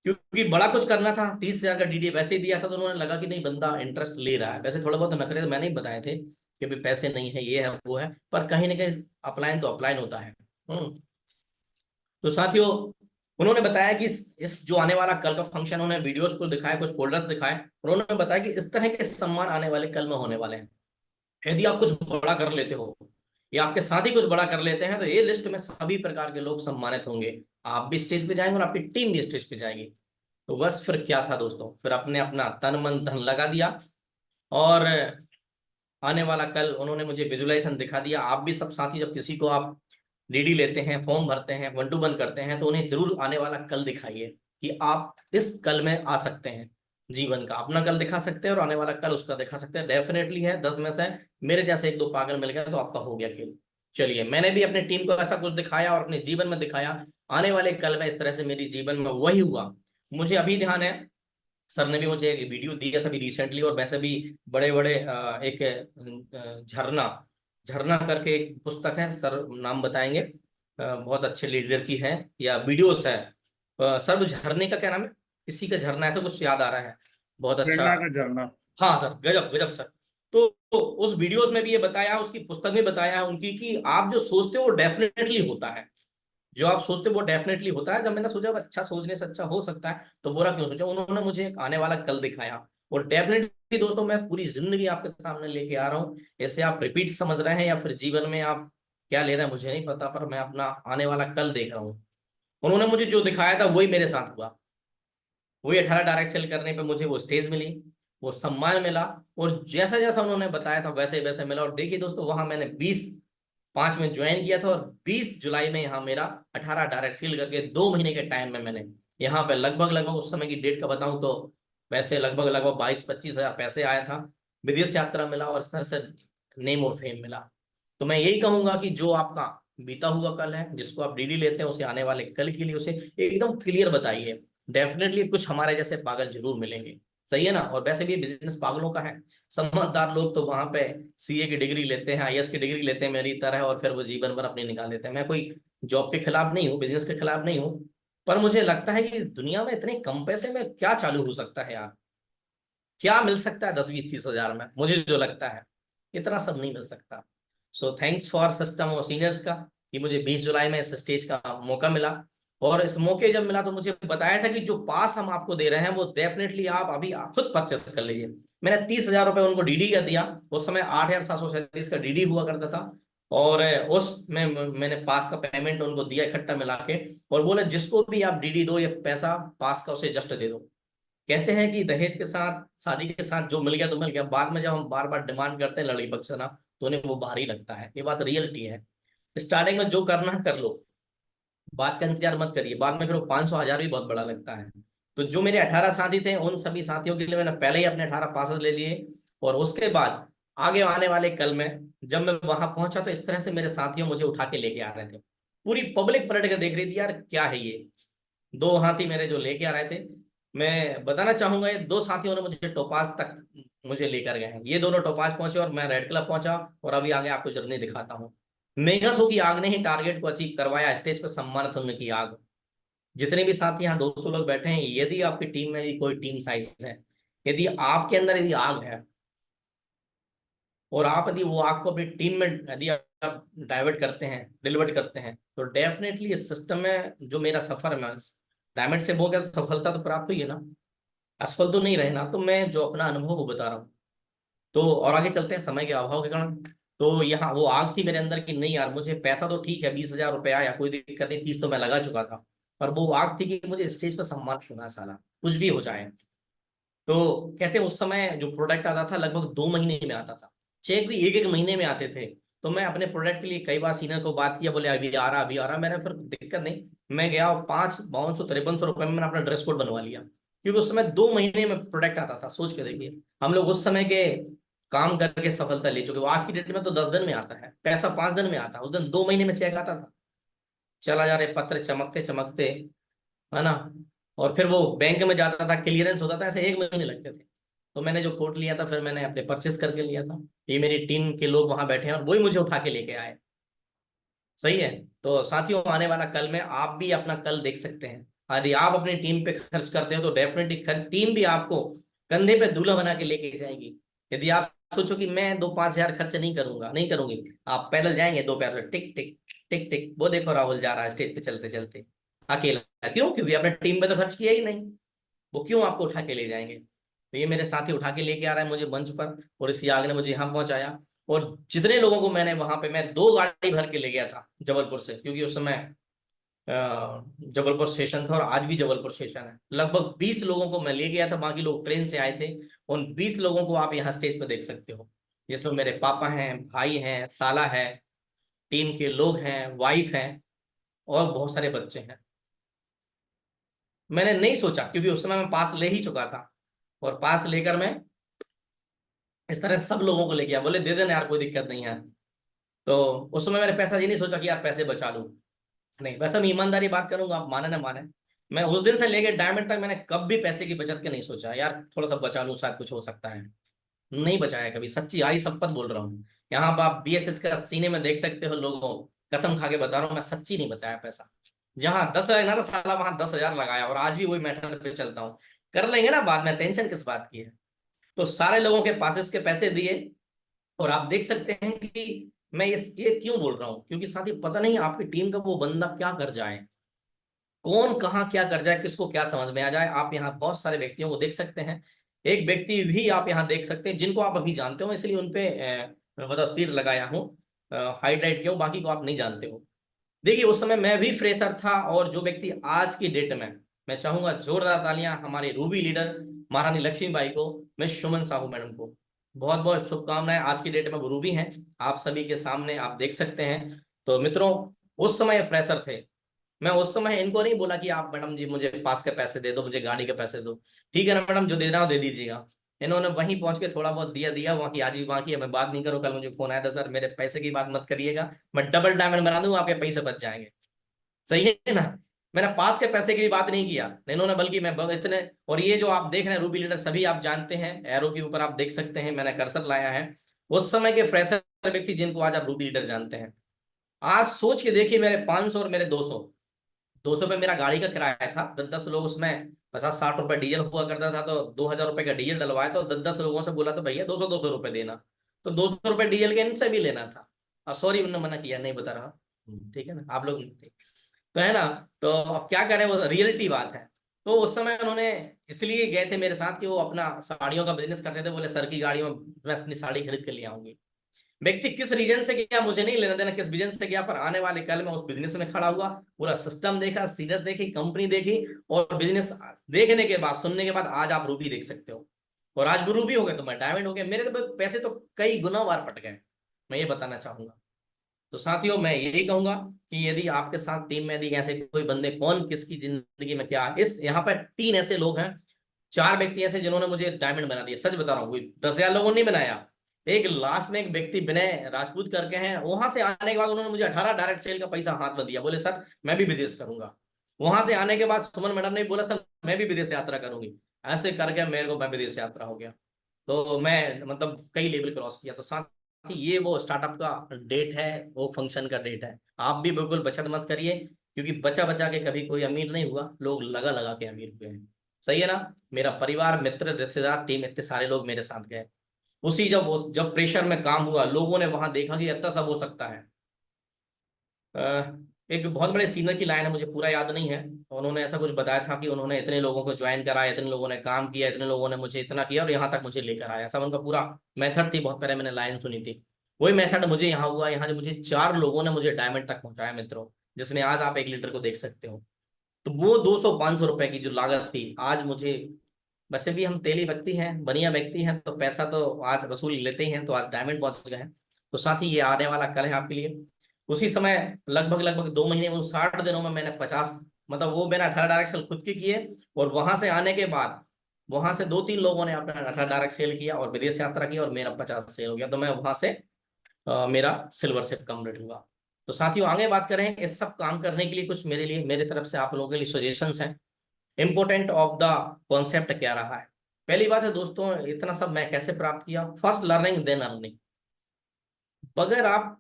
क्योंकि बड़ा कुछ करना था, 30 हजार का डीडी वैसे ही दिया था, तो उन्होंने लगा कि नहीं बंदा इंटरेस्ट ले रहा है। वैसे थोड़े बहुत नखरे तो मैंने ही बताए थे कि भाई पैसे नहीं है, ये है वो है, पर कहीं ना कहीं अपलाइन तो अपलाइन होता है। हम्म। तो साथियों, उन्होंने बताया कि इस जो आने वाला कल का फंक्शन, उन्होंने वीडियोस को दिखाया, कुछ फोल्डर्स दिखाए, और उन्होंने बताया कि इस तरह के सम्मान आने वाले कल में होने वाले हैं। यदि आप कुछ बड़ा कर लेते हो या आपके साथ ही कुछ बड़ा कर लेते हैं, तो ये लिस्ट में सभी प्रकार के लोग सम्मानित होंगे। आप भी स्टेज पे जाएंगे और आपकी टीम भी स्टेज पे जाएगी। तो बस फिर क्या था दोस्तों, फिर अपने अपना तन मन धन लगा दिया, और आने वाला कल उन्होंने मुझे विजुलाइजेशन दिखा दिया। आप भी सब साथी, जब किसी को आप डीडी लेते हैं, फॉर्म भरते हैं, 1 to 1 करते हैं, तो उन्हें जरूर आने वाला कल दिखाइए कि आप इस कल में आ सकते हैं। जीवन का अपना कल दिखा सकते हैं और आने वाला कल उसका दिखा सकते हैं। डेफिनेटली है, 10 में से मेरे जैसे 1-2 पागल मिल गया तो आपका हो गया खेल। चलिए, मैंने भी अपनी टीम को ऐसा कुछ दिखाया और अपने जीवन में दिखाया। आने वाले कल में इस तरह से मेरी जीवन में वही हुआ। मुझे अभी ध्यान है, सर ने भी मुझे एक वीडियो दिया था अभी रिसेंटली, और वैसे भी बड़े बड़े एक झरना झरना करके एक पुस्तक है, सर नाम बताएंगे, बहुत अच्छे लीडर की है, या वीडियोस है। सर वो झरने का क्या नाम है, किसी का झरना, ऐसा कुछ याद आ रहा है, बहुत अच्छा। प्रेरणा का झरना। हाँ सर, गजब गजब सर। तो उस वीडियोस में भी ये बताया, उसकी पुस्तक में बताया है उनकी, कि आप जो सोचते हो वो डेफिनेटली होता है। जो आप सोचते हो वो डेफिनेटली होता है। जब मैंने सोचा अब अच्छा सोचने से अच्छा हो सकता है, तो बुरा क्यों सोचा। उन्होंने मुझे एक आने वाला कल दिखाया, और डेफिनेटली दोस्तों मैं पूरी जिंदगी आपके सामने लेके आ रहा हूँ। ऐसे आप रिपीट समझ रहे हैं या फिर जीवन में आप क्या ले रहे हैं मुझे नहीं पता, पर मैं अपना आने वाला कल देख रहा हूँ। उन्होंने मुझे जो दिखाया था वही मेरे साथ हुआ। वही 18 डायरेक्ट सेल करने पे मुझे वो स्टेज मिली, वो सम्मान मिला, और जैसा जैसा उन्होंने बताया था वैसे वैसे मिला। और देखिए दोस्तों, वहां मैंने 20/5 में ज्वाइन किया था, और 20 जुलाई में यहाँ मेरा 18 डायरेक्ट सेल करके 2 महीने के टाइम में मैंने यहाँ पे लगभग लगभग, उस समय की डेट का बताऊं तो वैसे लगभग लगभग 22-25 हजार पैसे आया था। विदेश यात्रा मिला, और इस तरह से नेम और फेम मिला। तो मैं यही कहूंगा कि जो आपका बीता हुआ कल है, जिसको आप डीडी लेते हैं, उसे आने वाले कल के लिए उसे एकदम क्लियर बताइए। डेफिनेटली कुछ हमारे जैसे पागल जरूर मिलेंगे, सही है ना। और वैसे भी बिजनेस पागलों का है। समझदार लोग तो वहां पे सीए की डिग्री लेते हैं, आईएएस की डिग्री लेते हैं मेरी तरह, और फिर वो जीवन भर अपनी निकाल देते हैं। मैं कोई जॉब के खिलाफ नहीं हूँ, बिजनेस के खिलाफ नहीं हूँ, पर मुझे लगता है कि इस दुनिया में इतने कम पैसे में क्या चालू हो सकता है यार। क्या मिल सकता है 10-20-30 हजार में, मुझे जो लगता है इतना सब नहीं मिल सकता। सो थैंक्स फॉर सिस्टम और सीनियर्स का, कि मुझे 20 जुलाई में इस स्टेज का मौका मिला। और इस मौके जब मिला तो मुझे बताया था कि जो पास हम आपको दे रहे हैं वो डेफिनेटली आप अभी खुद परचेस कर लीजिए। मैंने 30,000 रुपये उनको डीडी का दिया। उस समय 8,737 का डीडी हुआ करता था। और उसमें मैंने पास का पेमेंट उनको दिया इकट्ठा मिला के, और बोले जिसको भी आप डीडी दो, ये पैसा पास का उसे जस्ट दे दो। कहते हैं कि दहेज के साथ, शादी के साथ जो मिल गया तो मिल गया, बाद में जब हम बार बार डिमांड करते हैं लड़की पक्ष से ना, तो उन्हें वो भारी लगता है। ये बात रियलिटी है। स्टार्टिंग में जो करना है कर लो, बात का इंतजार मत करिए, बाद में फिर वो 500 हजार भी बहुत बड़ा लगता है। तो जो मेरे 18 साथी थे, उन सभी साथियों के लिए मैंने पहले ही अपने 18 पासेस ले लिए। और उसके बाद आगे आने वाले कल में जब मैं वहां पहुंचा, तो इस तरह से मेरे साथियों मुझे उठा के लेके आ रहे थे। पूरी पब्लिक पलट के देख रही थी यार, क्या है ये। 2 हाथी मेरे जो लेके आ रहे थे। मैं बताना चाहूंगा, ये 2 साथियों ने मुझे टोपाज तक मुझे लेकर गए हैं। ये दोनों टोपाज पहुंचे और मैं रेड क्लब पहुंचा। और अभी आगे आपको जर्नी दिखाता हूँ। मेघसो की आग ने ही टारगेट को अचीव करवाया, स्टेज पर सम्मानित होने की आग। जितने भी साथी यहाँ 200 लोग बैठे हैं, यदि आपकी टीम में यदि कोई टीम साइज है, यदि आपके अंदर यदि आग है, और आप यदि वो आग को अपनी टीम में यदि आप डाइवर्ट करते हैं, डिलीवर्ट करते हैं, तो डेफिनेटली इस सिस्टम में जो मेरा सफर है, मैं डायमंड से हो गया तो सफलता तो प्राप्त हुई है ना, असफल तो नहीं रहे ना। तो मैं जो अपना अनुभव वो बता रहा हूँ। तो और आगे चलते हैं समय के अभाव के कारण। तो यहाँ वो आग थी मेरे अंदर कि नहीं यार, मुझे पैसा तो ठीक है, 20,000 रुपया या कोई दिक्कत नहीं, 30 तो मैं लगा चुका था। पर वो आग थी कि मुझे स्टेज पर सम्मान होना है साला, कुछ भी हो जाए। तो कहते हैं उस समय जो प्रोडक्ट आता था लगभग 2 महीने में आता था। चेक भी एक एक महीने में आते थे। तो मैं अपने प्रोडक्ट के लिए कई बार सीनियर को बात किया, बोले अभी आ रहा अभी आ रहा। मैंने फिर दिक्कत नहीं, मैं गया और 5 5200 5300 रुपये में मैंने अपना ड्रेस कोड बनवा लिया। क्योंकि उस समय 2 महीने में प्रोडक्ट आता था। सोच के देखिए, हम लोग उस समय के काम करके सफलता ले चुके। वो आज की डेट में तो 10 दिन में आता है पैसा, 5 दिन में आता है। उस दिन 2 महीने में चेक आता था। चला जा रहे पत्र चमकते चमकते, है ना। और फिर वो बैंक में जाता था, क्लियरेंस होता था, ऐसे 1 महीने लगते थे। तो मैंने जो कोट लिया था, फिर मैंने अपने परचेस करके लिया था। ये मेरी टीम के लोग वहां बैठे हैं और वही मुझे उठा के लेके आए। सही है। तो साथियों, आने वाला कल में आप भी अपना कल देख सकते हैं। यदि आप अपनी टीम पे खर्च करते हो तो डेफिनेटली टीम भी आपको कंधे पे दूल्हा बना के लेके जाएगी। यदि आप सोचो कि मैं 2-5 हजार खर्च नहीं करूंगा, नहीं करूंगी, आप पैदल जाएंगे 2 पैर से, टिक टिक टिक टिक। वो देखो राहुल जा रहा है स्टेज पे चलते चलते। अकेला। क्यों? क्योंकि आपने टीम में तो खर्च किया ही नहीं, वो क्यों आपको उठा के ले जाएंगे? तो ये मेरे साथी उठा के लेके आ रहा है मुझे मंच पर, और इस याग ने मुझे यहाँ पहुंचाया। और जितने लोगों को मैंने वहां पे, मैं 2 गाड़ी भर के ले गया था जबलपुर से, क्योंकि उस समय जबलपुर स्टेशन था, और आज भी जबलपुर स्टेशन है। लगभग 20 लोगों को मैं ले गया था, बाकी लोग ट्रेन से आए थे। उन 20 लोगों को आप यहाँ स्टेज पे देख सकते हो, जिसमें मेरे पापा हैं, भाई हैं, साला है, टीम के लोग हैं, वाइफ हैं, और बहुत सारे बच्चे हैं। मैंने नहीं सोचा, क्योंकि उस समय मैं पास ले ही चुका था, और पास लेकर मैं इस तरह से सब लोगों को लेके आया। बोले दे देना यार, कोई दिक्कत नहीं है। तो उस समय मैंने पैसा ये नहीं सोचा कि यार पैसे बचा लूं, नहीं। वैसे मैं ईमानदारी बात करूंगा, आप माने ना माने, मैं उस दिन से लेके डायमंड तक मैंने कभी पैसे की बचत के नहीं सोचा यार थोड़ा सा बचा लूं, शायद कुछ हो सकता है। नहीं बचाया कभी, सच्ची आई शपथ बोल रहा हूँ। यहाँ पर आप बीएसएस का सीने में देख सकते हो लोगों, कसम खा के बता रहा हूँ, मैं सच्ची नहीं बचाया पैसा। जहां 10,000 ना था साला, वहां 10,000 लगाया, और आज भी वही मैटर पे चलता हूँ। कर लेंगे ना बाद में, टेंशन किस बात की है। तो सारे लोगों के पास के पैसे दिए, और आप देख सकते हैं कि मैं ये क्यों बोल रहा हूँ, क्योंकि साथी पता नहीं आपकी टीम का वो बंदा क्या कर जाए, कौन कहाँ क्या कर जाए, किसको क्या समझ में आ जाए। आप यहाँ बहुत सारे व्यक्तियों को देख सकते हैं, एक व्यक्ति भी आप यहाँ देख सकते हैं जिनको आप अभी जानते हो, इसलिए उनपे मतलब तीर लगाया हूँ, हाईलाइट किया हूँ, बाकी को आप नहीं जानते हो। देखिए उस समय मैं भी फ्रेशर था, और जो व्यक्ति आज की डेट में, मैं चाहूंगा जोरदार तालियां हमारे रूबी लीडर महारानी लक्ष्मीबाई को, मैं सुमन साहू मैडम को बहुत बहुत शुभकामनाएं। आज की डेट में वो रूबी हैं, आप सभी के सामने आप देख सकते हैं। तो मित्रों, उस समय फ्रेशर थे, मैं उस समय इनको नहीं बोला कि आप मैडम जी मुझे पास के पैसे दे दो, मुझे गाड़ी के पैसे दो, ठीक है ना मैडम, जो देना हो दे दीजिएगा। इन्होंने वहीं पहुंच के थोड़ा बहुत दिया दिया, वहां की आज ही वहां की, मैं बात नहीं करूँ, कल मुझे फोन आया था, सर मेरे पैसे की बात मत करिएगा, मैं डबल डायमंड बना दूंगा, आपके पैसे बच जाएंगे। सही है ना? मैंने पास के पैसे की बात नहीं किया इन्होंने, बल्कि मैं इतने, और ये जो आप देख रहे हैं रूबी लीडर सभी आप जानते हैं, एरो के ऊपर आप देख सकते हैं मैंने कर्सर लाया है, उस समय के फ्रेशर व्यक्ति जिनको आज आप रूबी लीडर जानते हैं। आज सोच के देखिए, मेरे 500 और मेरे 200, 200 पे मेरा गाड़ी का किराया था, 10-10 लोग उसमें, 50-60 रुपए डीजल हुआ करता था, तो 2,000 रुपए का डीजल डलवाया, तो 10-10 लोगों से बोला तो भैया 200-200 रुपए देना, तो 200 रुपए डीजल के इनसे भी लेना था। सॉरी उन्होंने मना किया, नहीं बता रहा। ठीक है ना, आप लोग तो है ना। तो अब क्या करें, वो रियलिटी बात है। तो उस समय उन्होंने इसलिए गए थे मेरे साथ कि वो अपना साड़ियों का बिजनेस करते थे, बोले सर की गाड़ी में मैं अपनी साड़ी खरीद के ले आऊंगी। व्यक्ति किस रीजन से गया मुझे नहीं लेना देना, किस बिजनेस से गया, पर आने वाले कल में उस बिजनेस में खड़ा हुआ, पूरा सिस्टम देखा, सीरियस देखी, कंपनी देखी, और बिजनेस देखने के बाद, सुनने के बाद आज आप रूबी देख सकते हो, और आज वो रूबी हो गए तो मैं डायमंड हो गया, मेरे तो पैसे तो कई गुना बार पट गए, मैं ये बताना चाहूंगा। तो साथियों मैं यही कहूंगा कि यदि आपके साथ टीम में यदि ऐसे कोई बंदे, कौन किसकी जिंदगी में क्या, इस यहाँ पर 3 ऐसे लोग हैं, 4 व्यक्ति ऐसे जिन्होंने मुझे डायमंड बना दिया, सच बता रहा हूँ, कोई 10,000 लोगों ने नहीं बनाया। एक लास्ट में एक व्यक्ति विनय राजपूत करके हैं, वहां से आने के बाद उन्होंने मुझे 18 डायरेक्ट सेल का पैसा हाथ में दिया, बोले सर मैं भी विदेश करूंगा। वहां से आने के बाद सुमन मैडम ने बोला सर मैं भी विदेश यात्रा करूंगी, ऐसे करके मेरे को मैं विदेश यात्रा हो गया। तो मैं मतलब कई लेवल क्रॉस किया। तो साथ ही ये वो स्टार्टअप का डेट है, वो फंक्शन का डेट है। आप भी बिल्कुल बचत मत करिए, क्योंकि बचा बचा के कभी कोई अमीर नहीं हुआ, लोग लगा लगा के अमीर हुए हैं। सही है ना? मेरा परिवार, मित्र, रिश्तेदार, टीम, इतने सारे लोग मेरे साथ गए। उसी जब प्रेशर में काम हुआ, लोगों ने वहां देखा कि इतना सब हो सकता है। एक बहुत बड़े सीनियर की लाइन है, मुझे पूरा याद नहीं है, उन्होंने ऐसा कुछ बताया था कि उन्होंने इतने लोगों को ज्वाइन कराया, इतने लोगों ने काम किया, इतने लोगों ने मुझे इतना किया और यहाँ तक मुझे लेकर आया, ऐसा उनका पूरा मेथड थी। बहुत पहले मैंने लाइन सुनी थी, वही मेथड मुझे यहाँ हुआ। यहाँ जो मुझे 4 लोगों ने मुझे डायमंड तक पहुंचाया मित्रों, जिसमें आज आप 1 लीटर को देख सकते हो। तो वो 200-500 रुपए की जो लागत थी, आज मुझे, वैसे भी हम तेली व्यक्ति हैं, बढ़िया व्यक्ति हैं, तो पैसा तो आज वसूल लेते ही हैं, तो आज डायमंड पहुंच गए हैं। तो साथ ही ये आने वाला कल है आपके लिए। उसी समय लगभग लगभग 2 महीने में, 60 दिनों में मैंने 50, मतलब वो मैंने 18 डायरेक्ट सेल खुद की किए, और वहां से आने के बाद वहां से 2-3 लोगों ने अपना 18 डायरेक्ट सेल किया और विदेश यात्रा की, और मेरा 50 सेल हो गया। तो मैं वहां से मेरा सिल्वर शिप कंप्लीट हुआ। तो साथियों आगे बात करें, इस सब काम करने के लिए कुछ मेरे लिए, मेरे तरफ से आप लोगों के लिए सजेशंस हैं। इंपोर्टेंट ऑफ द कॉन्सेप्ट क्या रहा है? पहली बात है दोस्तों, इतना सब मैं कैसे प्राप्त किया? First learning then earning. बगैर आप,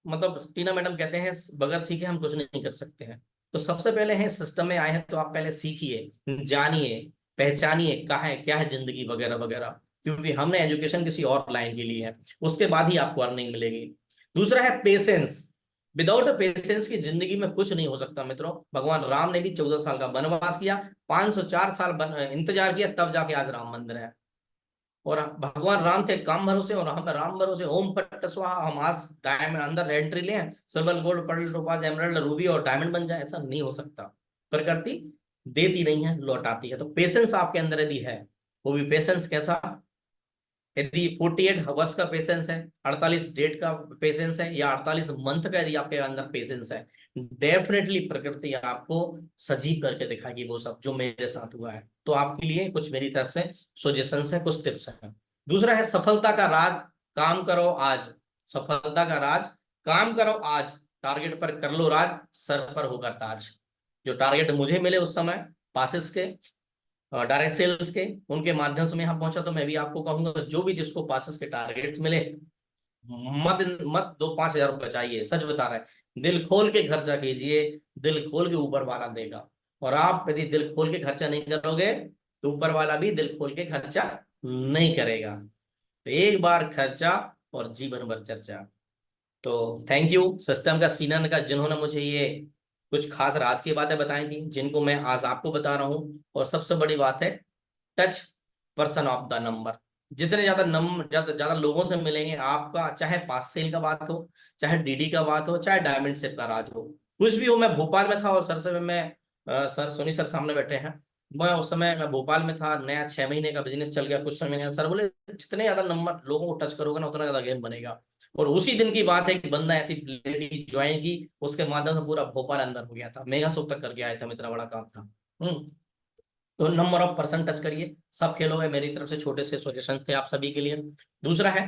मतलब टीना मैडम कहते हैं बगैर सीखे हम कुछ नहीं कर सकते हैं। तो सबसे पहले है, सिस्टम में आए हैं तो आप पहले सीखिए, जानिए, पहचानिए कहाँ है क्या है जिंदगी वगैरह वगैरह, क्योंकि हमने एजुकेशन किसी और लाइन के लिए है, उसके बाद ही आपको अर्निंग मिलेगी। दूसरा है पेशेंस। विदाउट पेशेंस की जिंदगी में कुछ नहीं हो सकता मित्रों। भगवान राम ने भी 14 साल का वनवास किया, 504 साल इंतजार किया, तब जाके आज राम मंदिर है। और भगवान राम थे काम भरोसे और हम राम भरोसे। ओम फट स्वाहा। हम आज डायमंड अंदर एंट्री लें, silver gold pearl topaz emerald ruby और डायमंड बन जाए, ऐसा नहीं हो सकता। प्रकृति देती नहीं है, लौटाती है। तो पेशेंस आपके अंदर यदि है, वो भी पेशेंस कैसा, यदि 48 आवर्स का पेशेंस है, 48 डेट का पेशेंस है, या 48 मंथ का यदि आपके अंदर पेशेंस है, डेफिनेटली प्रकृति आपको सजीव करके दिखाएगी वो सब जो मेरे साथ हुआ है। तो आपके लिए कुछ मेरी तरफ से सजेशंस है, कुछ टिप्स हैं। दूसरा है सफलता का राज, काम करो आज। सफलता का राज, काम करो आज, टारगेट पर कर लो राज, सर पर होगा ताज। जो टारगेट मुझे मिले उस समय पासिस के, डायरेक्ट सेल्स के, उनके माध्यम से मैं यहाँ पहुंचा, तो मैं भी आपको कहूंगा जो भी जिसको पासिस के टारगेट मिले, मत मत दो 5,000 बचाइए। सच बता रहे हैं, दिल खोल के खर्चा कीजिए, दिल खोल के ऊपर वाला देगा। और आप यदि दिल खोल के खर्चा नहीं करोगे, तो ऊपर वाला भी दिल खोल के खर्चा नहीं करेगा। तो एक बार खर्चा और जीवन भर चर्चा। तो थैंक यू सिस्टम का सीनियर का, जिन्होंने मुझे ये कुछ खास राज की बातें बताई थी, जिनको मैं आज आपको बता रहा हूँ। और सबसे बड़ी बात है, touch person of the number. जितने ज्यादा नंबर, ज्यादा लोगों से मिलेंगे आपका, चाहे पास सेल का बात हो, चाहे डीडी का बात हो, चाहे डायमंड सेल का राज हो, कुछ भी हो। मैं भोपाल में था और सर से मैं सर सोनी सर सामने बैठे हैं, मैं उस समय मैं भोपाल में था, नया 6 महीने का बिजनेस चल गया। कुछ समय सर बोले जितने ज्यादा नंबर लोगों को टच करोगे ना, उतना ज्यादा गेम बनेगा। और उसी दिन की बात है कि बंदा ऐसी लेडी ज्वाइन की, उसके माध्यम से पूरा भोपाल अंदर हो गया था, मेगा सुख तक करके आया था, इतना बड़ा काम था। तो नंबर ऑफ पर्सन टच करिए, सब खेलोगे। मेरी तरफ से छोटे से सजेशन थे आप सभी के लिए। दूसरा है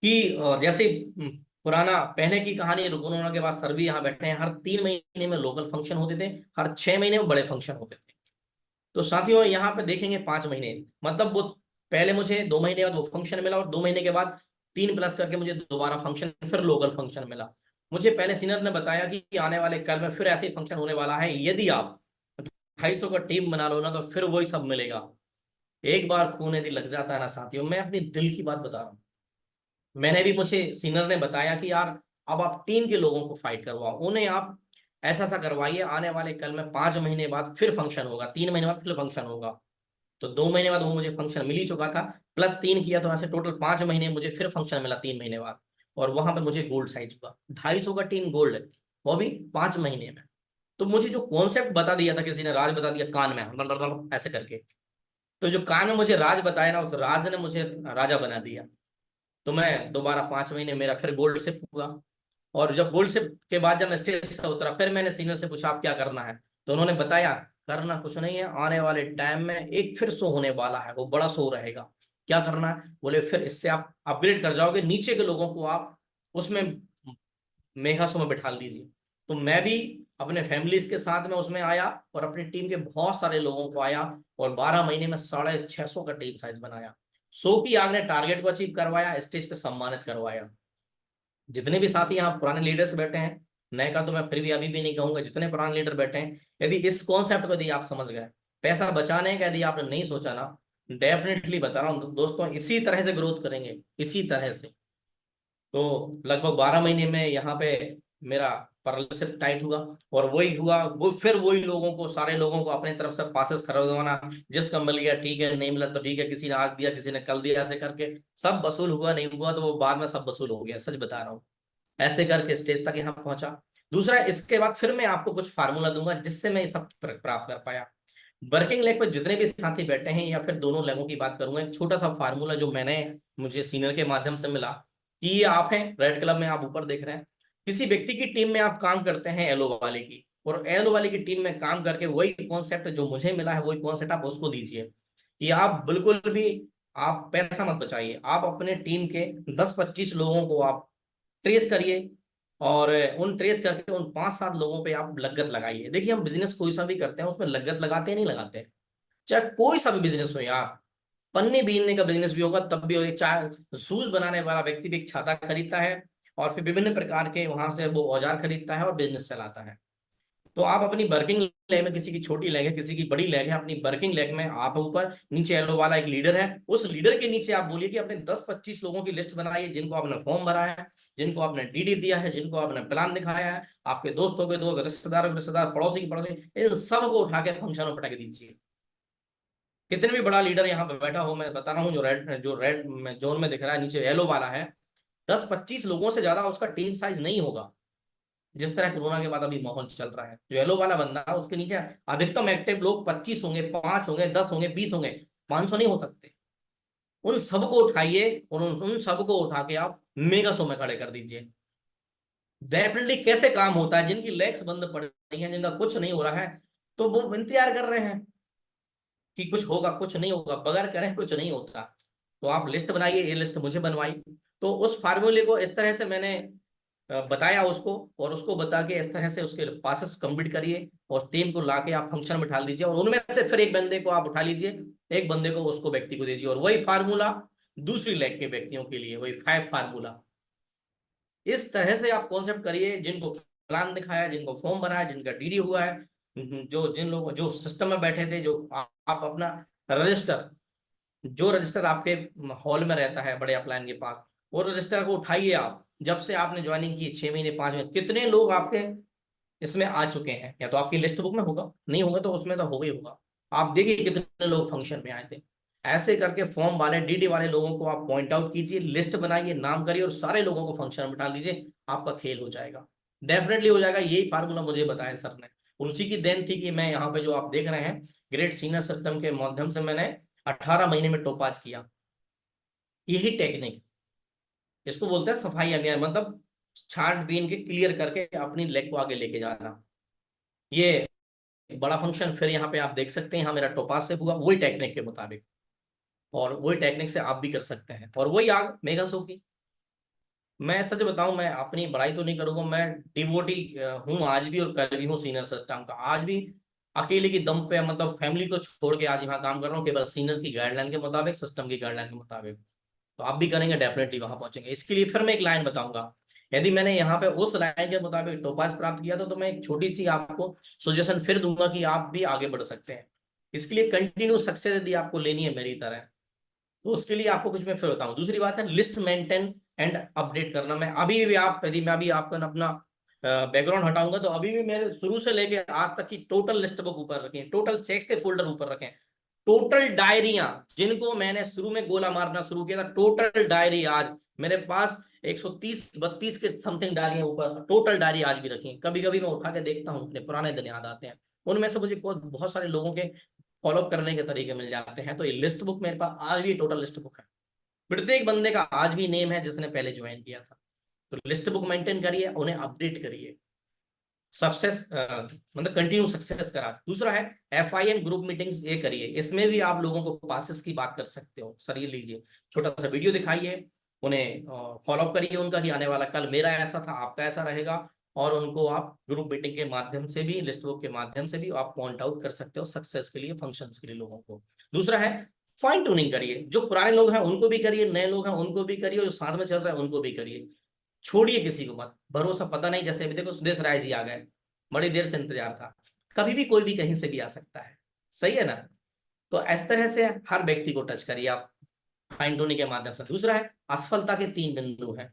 कि जैसे पुराना पहले की कहानी, कोरोना के बाद सर भी यहाँ बैठे हैं, हर 3 महीने में लोकल फंक्शन होते थे, हर 6 महीने में बड़े फंक्शन होते थे। तो साथियों यहाँ पे देखेंगे 5 महीने, मतलब वो पहले मुझे 2 महीने बाद वो फंक्शन मिला, और 2 महीने के बाद 3 प्लस करके मुझे दोबारा फंक्शन, फिर लोकल फंक्शन मिला। मुझे पहले सीनियर ने बताया कि आने वाले कल में फिर ऐसे ही फंक्शन होने वाला है, यदि आप 250 का टीम बना लो ना, तो फिर वही सब मिलेगा। एक बार खून यदि लग जाता है ना साथियों, मैं अपनी दिल की बात बता रहा हूँ। मैंने भी, मुझे सीनियर ने बताया कि यार अब आप टीम के लोगों को फाइट करवाओ, उन्हें आप ऐसा सा करवाइए, आने वाले कल में 5 महीने बाद फिर फंक्शन होगा, 3 महीने बाद फिर फंक्शन होगा। तो 2 महीने बाद वो मुझे फंक्शन मिल ही चुका था, प्लस 3 किया, तो ऐसे टोटल 5 महीने मुझे फिर फंक्शन मिला 3 महीने बाद। और वहां पे मुझे गोल्ड साइज हुआ, 250 का टीम गोल्ड है, वो भी 5 महीने में। तो मुझे जो कॉन्सेप्ट बता दिया था किसी ने, राज बता दिया कान में दर दर दर ऐसे करके, तो जो कान में मुझे राज बताया ना, उस राज ने मुझे राजा बना दिया। तो मैं दोबारा 5 महीने मेरा फिर गोल्ड शिप हुआ। और जब गोल्ड शिप के बाद जब मैं स्टेज से उतरा, फिर मैंने सीनियर से पूछा आप क्या करना है, तो उन्होंने बताया करना कुछ नहीं है, आने वाले टाइम में एक फिर शो होने वाला है, वो बड़ा शो रहेगा। क्या करना है, बोले फिर इससे आप अपग्रेड कर जाओगे, नीचे के लोगों को आप उसमें मेगा शो में बिठा दीजिए। तो मैं भी अपने फैमिलीज के साथ में उसमें आया, और अपनी टीम के बहुत सारे लोगों को आया, और 12 महीने में 650 का टीम साइज बनाया। 100 की आग ने टारगेट को अचीव करवाया, स्टेज पे सम्मानित करवाया। जितने भी साथी यहाँ पुराने लीडर्स बैठे हैं, नए का तो मैं फिर भी अभी भी नहीं कहूंगा, जितने पुराने लीडर बैठे हैं, यदि इस कॉन्सेप्ट को यदि आप समझ गए, पैसा बचाने का यदि आपने नहीं सोचा ना, डेफिनेटली बता रहा हूँ दोस्तों, इसी तरह से ग्रोथ करेंगे, इसी तरह से। तो लगभग 12 महीने में यहाँ पे मेरा पार्टनरशिप टाइट हुआ, और वही हुआ, वो फिर वही लोगों को, सारे लोगों को अपने तरफ से पासेस खरीदवाना, जिसका मिल गया ठीक है, नहीं मिला तो ठीक है, किसी ने आज दिया किसी ने कल दिया, ऐसे करके सब वसूल हुआ, नहीं हुआ तो वो बाद में सब वसूल हो गया, सच बता रहा हूँ। ऐसे करके स्टेज तक यहाँ पहुंचा। दूसरा, इसके बाद फिर मैं आपको कुछ फार्मूला दूंगा जिससे मैं ये सब प्राप्त कर पाया। वर्किंग लेग पर जितने भी साथी बैठे हैं, या फिर दोनों लेगों की बात करूंगा, एक छोटा सा फार्मूला जो मैंने, मुझे सीनियर के माध्यम से मिला, कि ये आप हैं रेड क्लब में, आप ऊपर देख रहे हैं, किसी व्यक्ति की टीम में आप काम करते हैं एलो वाले की, और एलो वाले की टीम में काम करके वही कॉन्सेप्ट जो मुझे मिला है, वही कॉन्सेप्ट आप उसको दीजिए, कि आप बिल्कुल भी, आप पैसा मत बचाइए, आप अपने टीम के 10-25 लोगों को आप ट्रेस करिए, और उन ट्रेस करके उन 5-7 लोगों पे आप लागत लगाइए। देखिए हम बिजनेस कोई सा भी करते हैं, उसमें लागत लगाते हैं नहीं लगाते, चाहे कोई सा भी बिजनेस हो यार, पन्नी बीनने का बिजनेस भी होगा तब भी होगा, चाहे शूज बनाने वाला व्यक्ति भी एक छाता खरीदता है, और फिर विभिन्न प्रकार के वहां से वो औजार खरीदता है और बिजनेस चलाता है। तो आप अपनी वर्किंग लेग में, किसी की छोटी लेग है, किसी की बड़ी लेग है, अपनी वर्किंग लेग में आप ऊपर, नीचे येलो वाला एक लीडर है, उस लीडर के नीचे आप बोलिए कि अपने 10-25 लोगों की लिस्ट बनाइए जिनको आपने फॉर्म भरा है, जिनको आपने डीडी दिया है, जिनको आपने प्लान दिखाया है, आपके दोस्तों के दोस्त, रिश्तेदार रिश्तेदार, पड़ोसी की पड़ोसी, इन सबको उठा के फंक्शन में पटक दीजिए। कितने भी बड़ा लीडर यहाँ पे बैठा हो, मैं बता रहा हूँ, जो रेड में जोन में दिख रहा है नीचे येलो वाला है, 10-25 लोगों से ज्यादा उसका टीम साइज नहीं होगा। जिस तरह कोरोना के बाद अभी माहौल चल रहा है, जो येलो वाला बंदा है उसके नीचे अधिकतम एक्टिव लोग 25 होंगे, 5 होंगे, 10 होंगे, 20 होंगे, 500 नहीं हो सकते। उन सबको उठाइए और उन सबको उठा के आप मेगा शो में खड़े कर दीजिए। डेफिनेटली कैसे काम होता है, जिनकी लेग्स बंद पड़ रही हैं, जिनका कुछ नहीं हो रहा है, तो वो इंतजार कर रहे हैं कि कुछ होगा, कुछ नहीं होगा, बगैर करें कुछ नहीं होता। तो आप लिस्ट बनाइए, ये लिस्ट मुझे बनवाई। तो उस फार्मूले को इस तरह से मैंने बताया उसको, और उसको बता के इस तरह से उसके पासेस कंप्लीट करिए, और टीम को लाके आप फंक्शन में ढाल दीजिए, और उनमें से फिर एक बंदे को आप उठा लीजिए, एक बंदे को उसको व्यक्ति को दीजिए, और वही फार्मूला दूसरी लेग के व्यक्तियों के लिए, वही 5 फार्मूला। इस तरह से आप कॉन्सेप्ट करिए, जिनको प्लान दिखाया, जिनको फॉर्म भरा है, जिनका डीडी हुआ है, जो जिन लोगों जो सिस्टम में बैठे थे, जो आप अपना रजिस्टर, जो रजिस्टर आपके हॉल में रहता है बड़े अपलाइन के पास, वो रजिस्टर को उठाइए आप। जब से आपने ज्वाइनिंग की 6 महीने, 5 महीने, कितने लोग आपके इसमें आ चुके हैं, या तो आपकी लिस्ट बुक में होगा, नहीं होगा तो उसमें तो होगा ही होगा। आप देखिए कितने लोग फंक्शन में आए थे। ऐसे करके फॉर्म वाले, डीडी वाले लोगों को आप पॉइंट आउट कीजिए, लिस्ट बनाइए, नाम करिए, और सारे लोगों को फंक्शन में डाल दीजिए। आपका खेल हो जाएगा, डेफिनेटली हो जाएगा। यही फार्मूला मुझे बताया सर ने, और उसी की देन थी कि मैं यहाँ पे जो आप देख रहे हैं, ग्रेट सीनियर सिस्टम के माध्यम से मैंने 18 महीने में टोपाज किया। यही टेक्निक, इसको बोलते हैं सफाई अभियान, मतलब छांटबीन के क्लियर करके अपनी लेग को आगे लेके जाना। ये बड़ा फंक्शन फिर यहाँ पे आप देख सकते हैं, यहाँ मेरा टोपाज से हुआ वही टेक्निक के मुताबिक, और वही टेक्निक से आप भी कर सकते हैं, और वही आग मेगा शो की। मैं सच बताऊं, मैं अपनी बड़ाई तो नहीं करूंगा, मैं डिवोटी हूं आज भी, और कल भी हूँ सीनियर सिस्टम का। आज भी अकेले की दम पे, मतलब फैमिली को छोड़ के आज यहाँ काम कर रहा हूँ, केवल सीनियर की गाइडलाइन के मुताबिक, सिस्टम की गाइडलाइन के मुताबिक। तो आप भी करेंगे, डेफिनेटली वहां पहुंचेंगे। इसके लिए फिर मैं एक लाइन बताऊंगा, यदि मैंने यहाँ पे उस लाइन के मुताबिक टोपास प्राप्त किया तो मैं एक छोटी सी आपको सजेशन फिर दूंगा कि आप भी आगे बढ़ सकते हैं। इसके लिए कंटिन्यू सक्सेस यदि आपको लेनी है मेरी तरह, तो उसके लिए आपको कुछ मैं फिर बताऊं। दूसरी बात है लिस्ट मेंटेन एंड अपडेट करना। मैं अभी भी आप, यदि मैं अभी आपका अपना बैकग्राउंड हटाऊंगा, तो अभी भी मेरे शुरू से लेके आज तक की टोटल लिस्ट बुक ऊपर रखें, टोटल चेक्स के फोल्डर ऊपर रखें, टोटल डायरियां, जिनको मैंने शुरू में गोला मारना शुरू किया था, टोटल डायरी आज मेरे पास 130-32 के समथिंग डायरियां ऊपर, टोटल डायरी आज भी रखी है। कभी कभी मैं उठा के देखता हूँ, अपने पुराने दिन याद आते हैं, उनमें से मुझे बहुत सारे लोगों के फॉलो करने के तरीके मिल जाते हैं। तो ये लिस्ट बुक मेरे पास आज भी टोटल लिस्ट बुक है, प्रत्येक बंदे का आज भी नेम है जिसने पहले ज्वाइन किया था। तो लिस्ट बुक मेंटेन करिए, उन्हें अपडेट करिए, सक्सेस मतलब कंटिन्यू सक्सेस करा। दूसरा है FIM ग्रुप मीटिंग्स, ये करिए। इसमें भी आप लोगों को पासेस की बात कर सकते हो। सर ये लीजिए, छोटा सा वीडियो दिखाइए, उन्हें फॉलो अप करिए उनका, कि आने वाला कल मेरा ऐसा था, आपका ऐसा रहेगा, और उनको आप ग्रुप मीटिंग के माध्यम से भी, लिस्ट बुक के माध्यम से भी आप पॉइंट आउट कर सकते हो सक्सेस के लिए, फंक्शंस के लिए लोगों को। दूसरा है फाइन ट्यूनिंग करिए, जो पुराने लोग हैं उनको भी करिए, नए लोग हैं उनको भी करिए, और जो साथ में चल रहे हैं उनको भी करिए। छोड़िए किसी को मत, भरोसा पता नहीं, जैसे अभी देखो सुदेश राय जी आ गए, बड़ी देर से इंतजार था, कभी भी कोई भी कहीं से भी आ सकता है, सही है ना। तो इस तरह से हर व्यक्ति को टच करिए आप फाइन ट्यूनिंग के माध्यम से। दूसरा है असफलता के 3 बिंदु हैं,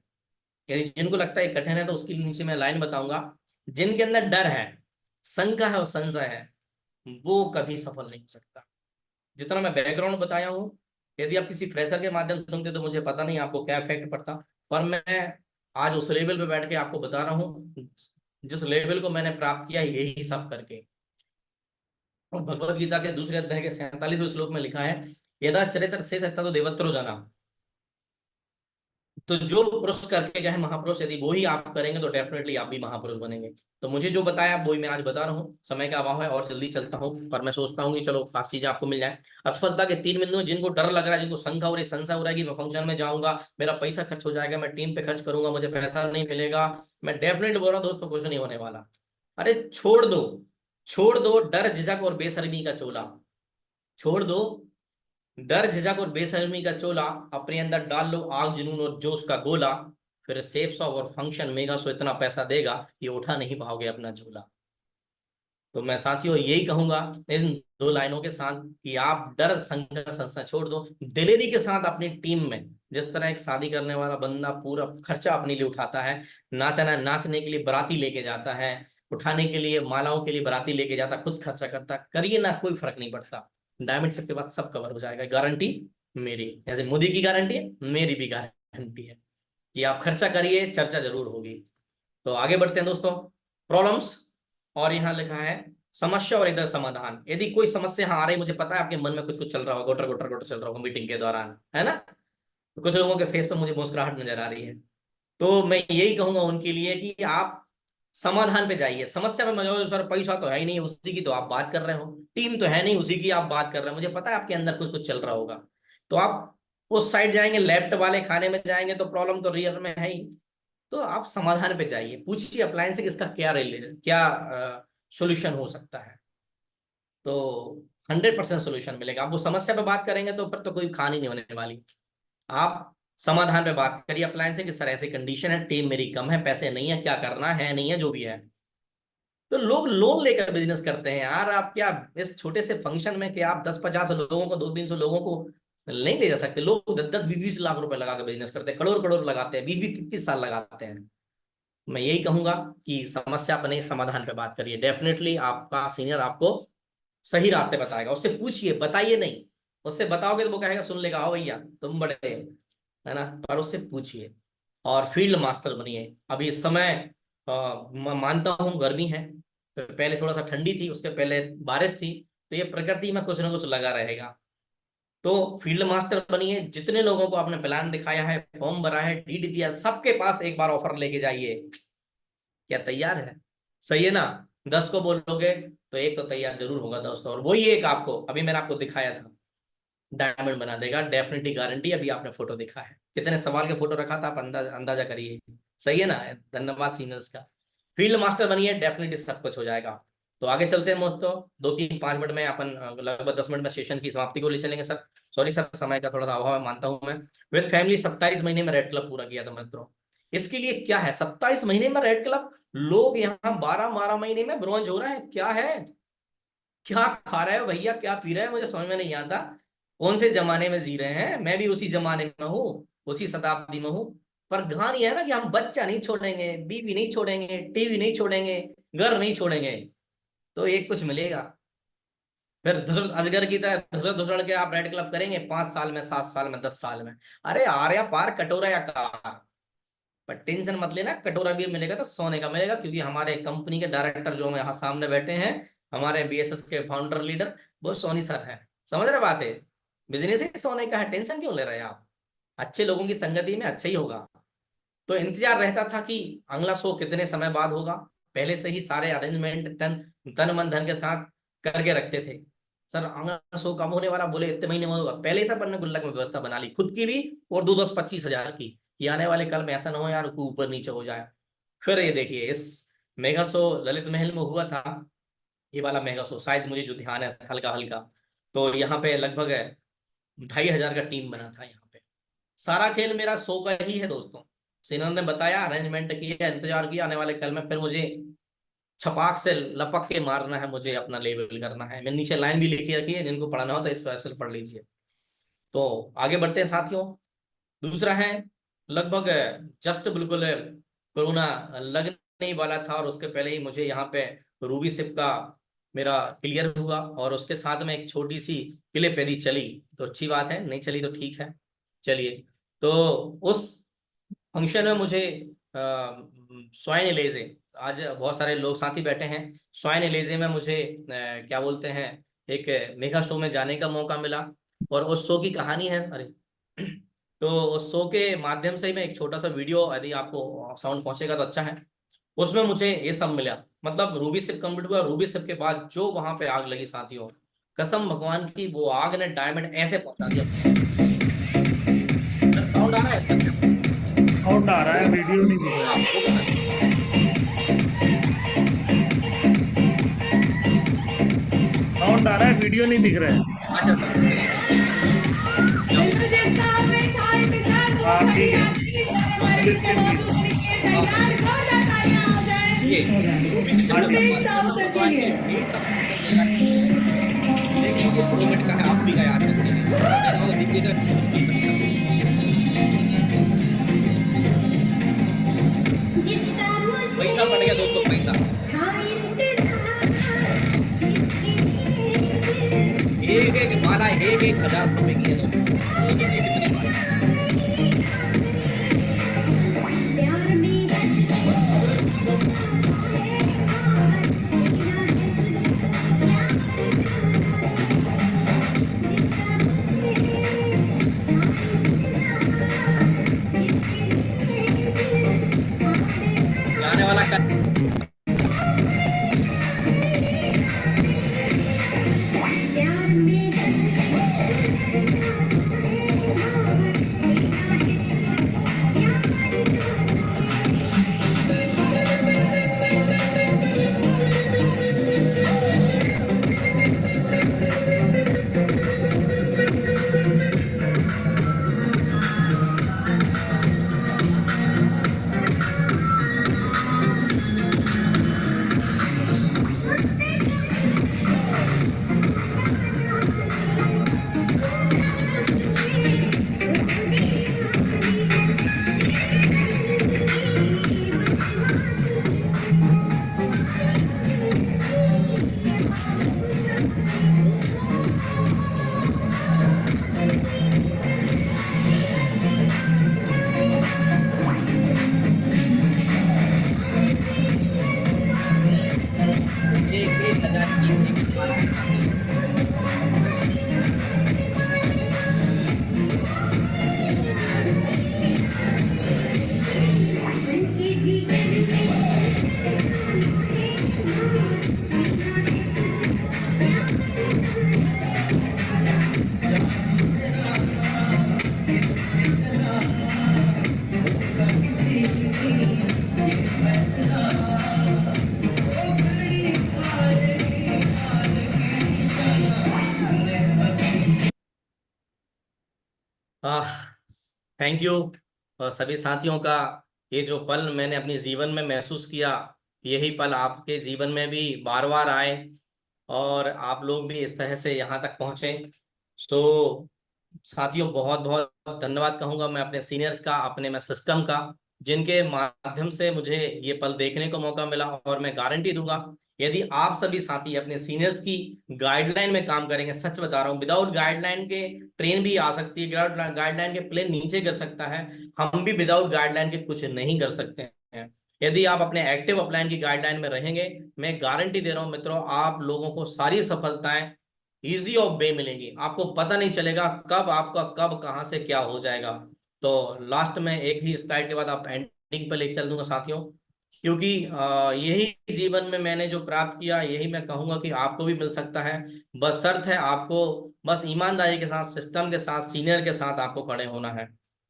यदि जिनको लगता है कठिन है तो उसके नीचे मैं लाइन बताऊंगा। जिनके अंदर डर है, शंका है और संशय है, वो कभी सफल नहीं हो सकता। जितना मैं बैकग्राउंड बताया हूँ, यदि आप किसी फ्रेशर के माध्यम से सुनते तो मुझे पता नहीं आपको क्या इफेक्ट पड़ता, पर मैं आज उस लेवल पे बैठ के आपको बता रहा हूँ, जिस लेवल को मैंने प्राप्त किया यही सब करके। और भगवत गीता के दूसरे अध्याय के 47वें श्लोक में लिखा है, यदा चरित्र से तो देवत्रो जाना। तो जो पुरुष करके गए महापुरुष, यदि वो ही आप करेंगे तो डेफिनेटली आप भी महापुरुष बनेंगे। तो मुझे जो बताया वही मैं आज बता रहा हूँ। समय का अभाव है और जल्दी चलता हूँ, पर मैं सोचता हूँ कि चलो खास चीजें आपको मिल जाए। असफलता के 3 बिंदु, जिनको डर लग रहा है, जिनको शंका हो रही, संशय हो रहा है कि मैं फंक्शन में जाऊंगा, मेरा पैसा खर्च हो जाएगा, मैं टीम पे खर्च करूंगा, मुझे पैसा नहीं मिलेगा, मैं डेफिनेटली बोल रहा हूँ दोस्तों, कुछ नहीं होने वाला। अरे छोड़ दो, छोड़ दो डर, झिझक और बेशर्मी का चोला, छोड़ दो डर, झिझक और बेशर्मी का चोला, अपने अंदर डाल लो आग, जुनून और जोश का गोला, फिर सेफ सॉफ और फंक्शन मेगा सो इतना पैसा देगा ये उठा नहीं पाओगे अपना झूला। तो मैं साथियों यही कहूंगा इन 2 लाइनों के साथ कि आप डर संघर्ष संशय छोड़ दो, दिलेरी के साथ अपनी टीम में, जिस तरह एक शादी करने वाला बंदा पूरा खर्चा अपने लिए उठाता है, नाचना नाचने के लिए बाराती लेके जाता है, उठाने के लिए मालाओं के लिए बाराती लेके जाता, खुद खर्चा करता, करिए ना, कोई फर्क नहीं पड़ता। डायमंड सबके पास सब कवर हो जाएगा, गारंटी मेरी, जैसे मोदी की गारंटी है मेरी भी गारंटी है कि आप खर्चा करिए, चर्चा जरूर होगी। तो आगे बढ़ते हैं दोस्तों, प्रॉब्लम्स, और यहाँ लिखा है समस्या और इधर समाधान। यदि कोई समस्या यहाँ आ रही, मुझे पता है आपके मन में कुछ कुछ चल रहा होगा, गोटर गोटर गोटर चल रहा होगा मीटिंग के दौरान, है ना? तो कुछ लोगों के फेस पर मुझे मुस्कुराहट नजर आ रही है। तो मैं यही कहूंगा उनके लिए कि आप समाधान पे जाइए, समस्या पे मत जाओ। सर पैसा तो है ही नहीं, उसी की तो आप बात कर रहे हो, टीम तो है नहीं, उसी की आप बात कर रहे हो, मुझे पता है आपके अंदर कुछ कुछ चल रहा होगा। तो आप उस साइड जाएंगे, लेफ्ट वाले खाने में जाएंगे, तो प्रॉब्लम तो रियल में है ही। तो आप समाधान पे जाइए, पूछिए अप्लायंस से इसका क्या सॉल्यूशन हो सकता है। तो 100% सोल्यूशन मिलेगा। आप वो समस्या पे बात करेंगे तो फिर तो कोई खान ही नहीं होने वाली। आप समाधान पे बात करिए अप्लायंस से कि सर ऐसी कंडीशन है, टीम मेरी कम है, पैसे नहीं है, क्या करना है, नहीं है, जो भी है। तो लोग लोन लेकर बिजनेस करते हैं यार। आप क्या इस छोटे से फंक्शन में कि आप 10-50 लोगों को, 200-300 लोगों को नहीं ले जा सकते? लोग 10-10, 20-20 लाख रुपए लगा कर बिजनेस करते हैं, करोड़ करोड़ लगाते हैं, 20-20, 30-30 साल लगाते हैं। मैं यही कहूंगा कि समस्या पर नहीं, समाधान पे बात करिए। डेफिनेटली आपका सीनियर आपको सही रास्ते बताएगा। उससे पूछिए, बताइए नहीं। उससे बताओगे तो वो कहेगा सुन लेगा, आओ भैया तुम बड़े, है ना? पर उससे पूछिए और फील्ड मास्टर बनिए। अभी इस समय मानता हूँ गर्मी है, तो पहले थोड़ा सा ठंडी थी, उसके पहले बारिश थी, तो ये प्रकृति में कुछ ना कुछ लगा रहेगा। तो फील्ड मास्टर बनिए, जितने लोगों को आपने प्लान दिखाया है, फॉर्म भरा है, डीडी दिया, सबके पास एक बार ऑफर लेके जाइए। क्या तैयार है? सही है ना? 10 को बोलोगे तो एक तो तैयार जरूर होगा दोस्तों, और वही एक आपको अभी मैंने आपको दिखाया था डायमंड बना देगा, डेफिनेटली गारंटी। अभी आपने फोटो देखा है, कितने सवाल के फोटो रखा था, आप अंदाजा करिए। सही है ना? धन्यवाद सीनियर्स का। फील्ड मास्टर बनिए, डेफिनेटली सब कुछ हो जाएगा। तो आगे चलते हैं दोस्तों, 2-3-5 मिनट में अपन लगभग 10 मिनट में सेशन की समाप्ति को ले चलेंगे सर। सॉरी सर, समय का थोड़ा सा अभाव है, मानता हूं मैं। विद फैमिली 27 महीने में रेड क्लब पूरा किया था मित्रों। इसके लिए क्या है, 27 महीने में रेड क्लब, लोग यहाँ 12-12 महीने में ब्रॉन्ज हो रहे हैं। क्या है, क्या खा रहे हो भैया, क्या पी रहे हैं, मुझे समझ में नहीं आता। कौन से जमाने में जी रहे हैं? मैं भी उसी जमाने में हूँ, उसी शताब्दी में हूँ। पर कहानी ये है ना कि हम बच्चा नहीं छोड़ेंगे, बीवी नहीं छोड़ेंगे, टीवी नहीं छोड़ेंगे, घर नहीं छोड़ेंगे, तो एक कुछ मिलेगा। फिर धुसर अजगर की तरह धुसर धुसर के आप रेड क्लब करेंगे 5 साल में, 7 साल में, 10 साल में। अरे आर्या पार कटोरा या कार, पर टेंशन मत लेना, कटोरा भी मिलेगा तो सोने का मिलेगा, क्योंकि हमारे कंपनी के डायरेक्टर जो यहाँ सामने बैठे हैं, हमारे बीएसएस के फाउंडर लीडर, वो सोनी सर हैं। समझ रहे बात है? बिजनेस ही सोने का है, टेंशन क्यों ले रहे हैं आप? अच्छे लोगों की संगति में अच्छा ही होगा। तो इंतजार रहता था कि अगला शो कितने समय बाद होगा। पहले से ही सारे अरेंजमेंट तन मन धन के साथ करके रखते थे। सर अगला शो कब होने वाला, बोले इतने महीने में होगा। पहले ही सब ने गुल्लक में व्यवस्था बना ली, खुद की भी और 2-10-25 हजार की, कि आने वाले कल में ऐसा ना हो यार कोई ऊपर नीचे हो जाए। फिर ये देखिए, इस मेगा शो ललित महल में हुआ था, ये वाला मेगा शो शायद, मुझे जो ध्यान है हल्का हल्का, तो यहाँ पे लगभग 2,500 का टीम बना था। यहाँ पे सारा खेल मेरा शो का ही है दोस्तों। सीनियर ने बताया, अरेंजमेंट किया, इंतजार किया, आने वाले कल में फिर मुझे छपाक से लपक के मारना है, मुझे अपना लेवल करना है। मैंने नीचे लाइन भी लिखी रखी है, जिनको पढ़ना हो तो स्पेशल पढ़ लीजिए। तो आगे बढ़ते हैं साथियों। दूसरा है, लगभग जस्ट बिल्कुल कोरोना लगने ही वाला था, और उसके पहले ही मुझे यहाँ पे रूबी सिप का मेरा क्लियर हुआ, और उसके साथ में एक छोटी सी क्लिप यदि चली तो अच्छी बात है, नहीं चली तो ठीक है। चलिए, तो उस फंक्शन में मुझे स्वाइन एलेजे, आज बहुत सारे लोग साथी बैठे हैं, स्वाइन एलेजे में मुझे क्या बोलते हैं, एक मेगा शो में जाने का मौका मिला। और उस शो की कहानी है, अरे तो उस शो के माध्यम से ही मैं एक छोटा सा वीडियो, यदि आपको साउंड पहुंचेगा तो अच्छा है, उसमें मुझे ये सब मिला। मतलब रूबी सिप कंप्लीट हुआ, रूबी सिप के बाद जो वहां पे आग लगी साथियों, कसम भगवान की, वो आग ने डायमंड ऐसे पहुंचा दिया। साउंड आ रहा है? साउंड आ रहा है, वीडियो नहीं दिख रहा हाँ, है। साउंड आ रहा है, वीडियो नहीं दिख रहा है। अच्छा सर, हाँ ठीक है, फुल स्क्रीन दिख रहा है। देखिए रूबी के साथ समझ तो आएंगे, बीट का फंक्शन देगा, देख लीजिए 2 मिनट का है, आप भी का याद रखेंगे, देन दीजिएगा बीट का फंक्शन। पैसा पड़ गया दोस्तों, पैसा एक माला 1,000 रुपए की है दोस्तों, एक इतनी माला। आने वाला एक 1,000 की एक माला है सामने। थैंक यू सभी साथियों का। ये जो पल मैंने अपने जीवन में महसूस किया, यही पल आपके जीवन में भी बार बार आए और आप लोग भी इस तरह से यहाँ तक पहुँचे। तो साथियों बहुत बहुत धन्यवाद कहूंगा मैं अपने सीनियर्स का, अपने मैं सिस्टम का, जिनके माध्यम से मुझे ये पल देखने को मौका मिला। और मैं गारंटी दूंगा यदि आप सभी साथी अपने सीनियर्स की गाइडलाइन में काम करेंगे, सच बता रहा हूँ, विदाउट गाइडलाइन के ट्रेन भी आ सकती है, विदाउट गाइडलाइन के प्लेन नीचे गिर सकता है, हम भी विदाउट गाइडलाइन के कुछ नहीं कर सकते हैं। यदि आप अपने एक्टिव अपलाइन की गाइडलाइन में रहेंगे, मैं गारंटी दे रहा हूं मित्रों, आप लोगों को सारी सफलताएं इजी ऑफ वे मिलेंगी, आपको पता नहीं चलेगा कब आपका कब कहां से क्या हो जाएगा। तो लास्ट में एक ही स्लाइड के बाद आप एंडिंग पे लेके चल दूंगा साथियों, क्योंकि यही जीवन में मैंने जो प्राप्त किया, यही मैं कहूंगा कि आपको भी मिल सकता है। बस शर्त है आपको बस ईमानदारी के साथ, सिस्टम के साथ, सीनियर के साथ आपको खड़े होना है।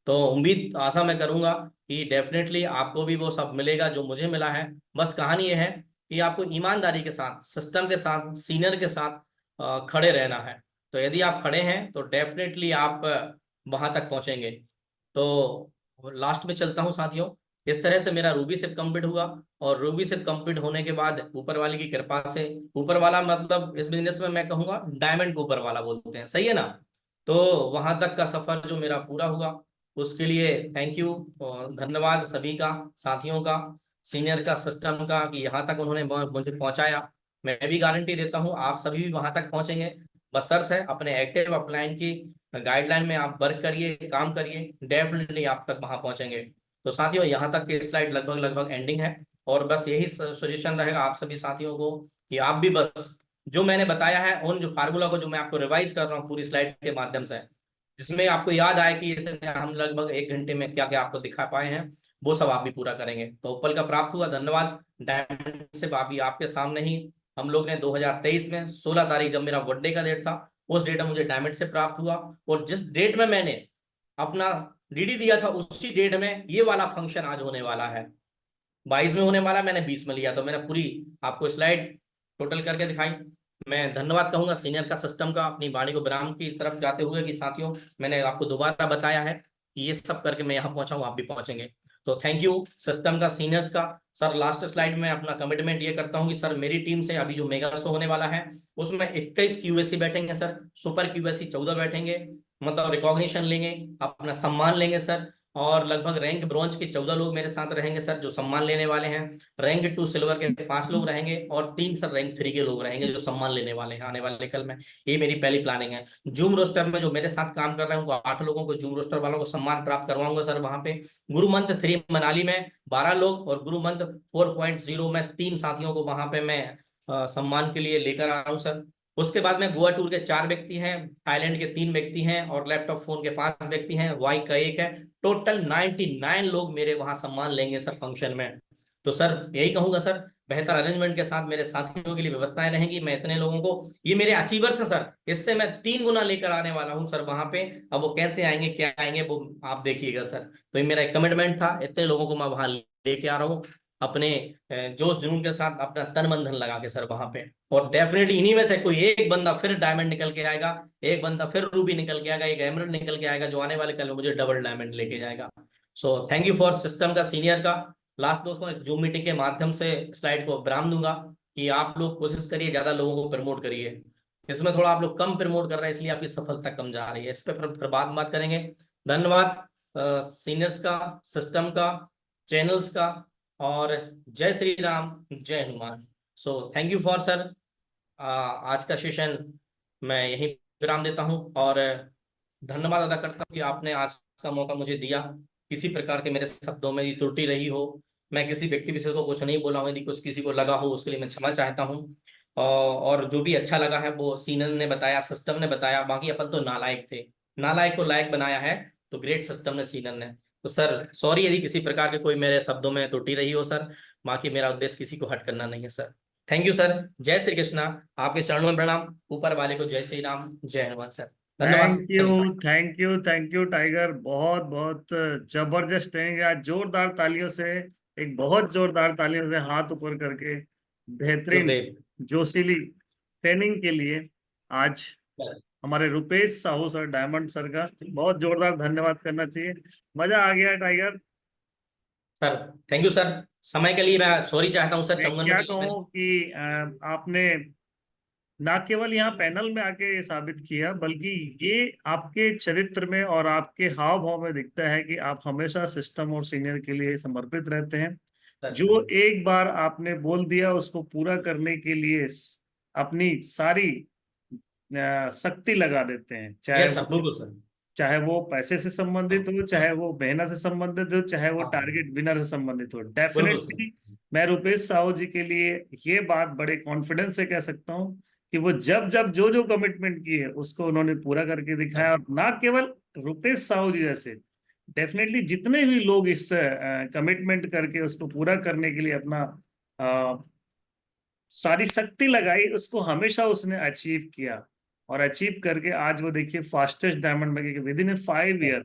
तो उम्मीद आशा मैं करूंगा कि डेफिनेटली आपको भी वो सब मिलेगा जो मुझे मिला है। बस कहानी ये है कि आपको ईमानदारी के साथ, सिस्टम के साथ, सीनियर के साथ खड़े रहना है। तो यदि आप खड़े हैं तो डेफिनेटली आप वहां तक पहुंचेंगे। तो लास्ट में चलता हूं साथियों, इस तरह से मेरा रूबी सिप कंप्लीट हुआ। और रूबी सिप कंप्लीट होने के बाद ऊपर वाले की कृपा से, ऊपर वाला मतलब इस बिजनेस में मैं कहूंगा डायमंड को ऊपर वाला बोलते हैं, सही है ना। तो वहां तक का सफर जो मेरा पूरा हुआ, उसके लिए थैंक यू और धन्यवाद सभी का, साथियों का, सीनियर का, सिस्टम का, कि यहाँ तक उन्होंने मुझे पहुंचाया। मैं भी गारंटी देता हूँ आप सभी भी वहां तक पहुंचेंगे। बस शर्त है अपने एक्टिव अपलाइन की गाइडलाइन में आप वर्क करिए, काम करिए, डेफिनेटली आप तक वहां पहुंचेंगे। तो साथियों यहाँ तक की स्लाइड लगभग लगभग एंडिंग है। और बस यही सजेशन रहेगा आप सभी साथियों को कि आप भी बस जो मैंने बताया है, उन जो फार्मूला को जो मैं आपको रिवाइज कर रहा हूँ पूरी स्लाइड के माध्यम से, जिसमें आपको याद आए कि हम लगभग 1 घंटे में क्या क्या आपको दिखा पाए हैं, वो सब आप भी पूरा करेंगे। तो पल का प्राप्त हुआ, धन्यवाद। डायमंड से अभी आपके सामने ही हम लोग ने 2023 में 16 तारीख जब मेरा बर्थडे का डेट था, उस डेट में मुझे डायमंड से प्राप्त हुआ। और जिस डेट में मैंने अपना डीडी दिया था, उसी डेट में ये वाला फंक्शन आज होने वाला है। 22 में होने वाला, मैंने 20 में लिया। तो मैंने पूरी आपको स्लाइड टोटल करके दिखाई। मैं धन्यवाद कहूंगा सीनियर का, सिस्टम का, अपनी वाणी को विराम की तरफ जाते हुए कि साथियों मैंने आपको दोबारा बताया है कि ये सब करके मैं यहाँ पहुंचा हूँ, आप भी पहुंचेंगे। तो थैंक यू सिस्टम का, सीनियर्स का। सर लास्ट स्लाइड में अपना कमिटमेंट ये करता हूँ कि सर मेरी टीम से अभी जो मेगा शो होने वाला है उसमें 21 क्यूएसी बैठेंगे सर, सुपर क्यूएसी 14 बैठेंगे, मतलब रिकॉग्निशन लेंगे, अपना सम्मान लेंगे सर। और लगभग रैंक ब्रॉन्ज के 14 लोग मेरे साथ रहेंगे सर जो सम्मान लेने वाले हैं। रैंक 2 सिल्वर के 5 लोग रहेंगे और 3 सर रैंक 3 के लोग रहेंगे जो सम्मान लेने वाले हैं आने वाले कल में। ये मेरी पहली प्लानिंग है। जूम रोस्टर में जो मेरे साथ काम कर रहे हैं उनको 8 लोगों को, जूम रोस्टर वालों को सम्मान प्राप्त करवाऊंगा सर वहां पे। गुरु मंत्र 3 मनाली में 12 लोग और गुरु मंत्र 4.0 में 3 साथियों को वहां पे मैं सम्मान के लिए लेकर आ रहा हूँ सर। उसके बाद में गोवा टूर के 4 व्यक्ति हैं, थाईलैंड के 3 व्यक्ति हैं और लैपटॉप फोन के 5 व्यक्ति हैं, वाई का 1 है। टोटल 99 लोग मेरे वहां सम्मान लेंगे सर फंक्शन में। तो सर यही कहूंगा सर, बेहतर अरेंजमेंट के साथ मेरे साथियों के लिए व्यवस्थाएं रहेंगी। मैं इतने लोगों को, ये मेरे अचीवर्स हैं सर, इससे मैं 3 गुना लेकर आने वाला हूं सर वहां पे। अब वो कैसे आएंगे क्या आएंगे वो आप देखिएगा सर। तो ये मेरा एक कमिटमेंट था, इतने लोगों को मैं वहां लेके आ रहा हूँ अपने जोश जुनून के साथ, अपना तन मन धन लगा के सर वहां पे। और डेफिनेटली इन्हीं में से कोई एक बंदा फिर डायमंड निकल के आएगा, एक बंदा फिर रूबी निकल के आएगा, एक एमरल्ड निकल के आएगा जो आने वाले कल में मुझे डबल डायमंड लेके जाएगा। So thank you for system का, सीनियर का। लास्ट दोस्तों, इस जूम मीटिंग के माध्यम से स्लाइड को विराम दूंगा कि आप लोग कोशिश करिए ज्यादा लोगों को प्रमोट करिए। इसमें थोड़ा आप लोग कम प्रमोट कर रहे हैं इसलिए आपकी सफलता कम जा रही है, इस पर फिर बात करेंगे। धन्यवाद सीनियर्स का, सिस्टम का, चैनल्स का। और जय श्री राम, जय Hanuman. So thank you for sir. आज का सेशन मैं यहीं विराम देता हूं और धन्यवाद अदा करता हूं कि आपने आज का मौका मुझे दिया। किसी प्रकार के मेरे शब्दों में यदि त्रुटि रही हो, मैं किसी व्यक्ति विशेष को कुछ नहीं बोला हूं, यदि कुछ किसी को लगा हो उसके लिए मैं क्षमा चाहता हूं। और जो भी अच्छा लगा है वो सीनियर ने बताया, सिस्टम ने बताया, बाकी अपन तो नालायक थे। नालायक को लायक बनाया है तो ग्रेट सिस्टम ने, सीनियर ने। तो सर सॉरी यदि किसी प्रकार के कोई मेरे शब्दों में त्रुटि रही हो सर। बाकी मेरा उद्देश्य किसी को हट करना नहीं है सर। Thank you sir. जय श्री कृष्णा। आपके चरणों में प्रणाम, ऊपर वाले को जय श्री राम, जय हनुमान सर। धन्यवाद थैंक यू, सभी साथी। Thank you, thank you tiger. बहुत बहुत जबरदस्त ट्रेनिंग आज, जोरदार तालियों से, एक बहुत जोरदार तालियों से हाथ ऊपर करके बेहतरीन गुरुदेव। जोशीली ट्रेनिंग के लिए आज हमारे Rupesh Sahu sir, diamond sir का बहुत जोरदार धन्यवाद करना चाहिए। मजा आ गया tiger. Sir thank you sir. समय के लिए मैं सॉरी चाहता हूँ सर, मैं चंगन क्या मंडली में। कहूँ कि आपने ना केवल यहाँ पैनल में आके ये साबित किया, बल्कि ये आपके चरित्र में और आपके हाव भाव में दिखता है कि आप हमेशा सिस्टम और सीनियर के लिए समर्पित रहते हैं। सर जो एक बार आपने बोल दिया उसको पूरा करने के लिए अपनी सारी शक्ति लगा देते हैं, यस सर, बिल्कुल सर। चाहे वो पैसे से संबंधित हो, चाहे वो मेहनत से संबंधित हो, चाहे वो हाँ टारगेट विनर से संबंधित हो। बिल्कुल सर। डेफिनेटली मैं रुपेश साहू जी के लिए ये बात बड़े कॉन्फिडेंस से कह सकता हूँ कि वो जब जब जो जो कमिटमेंट की है उसको उन्होंने पूरा करके दिखाया। सर और ना केवल रुपेश साहू जी जैसे, डेफिनेटली जितने भी लोग इस कमिटमेंट करके उसको पूरा करने के लिए अपना सारी शक्ति लगाई, उसको हमेशा उसने अचीव किया। और अचीव करके आज वो देखिए फास्टेस्ट डायमंड में विद इन 5 ईयर,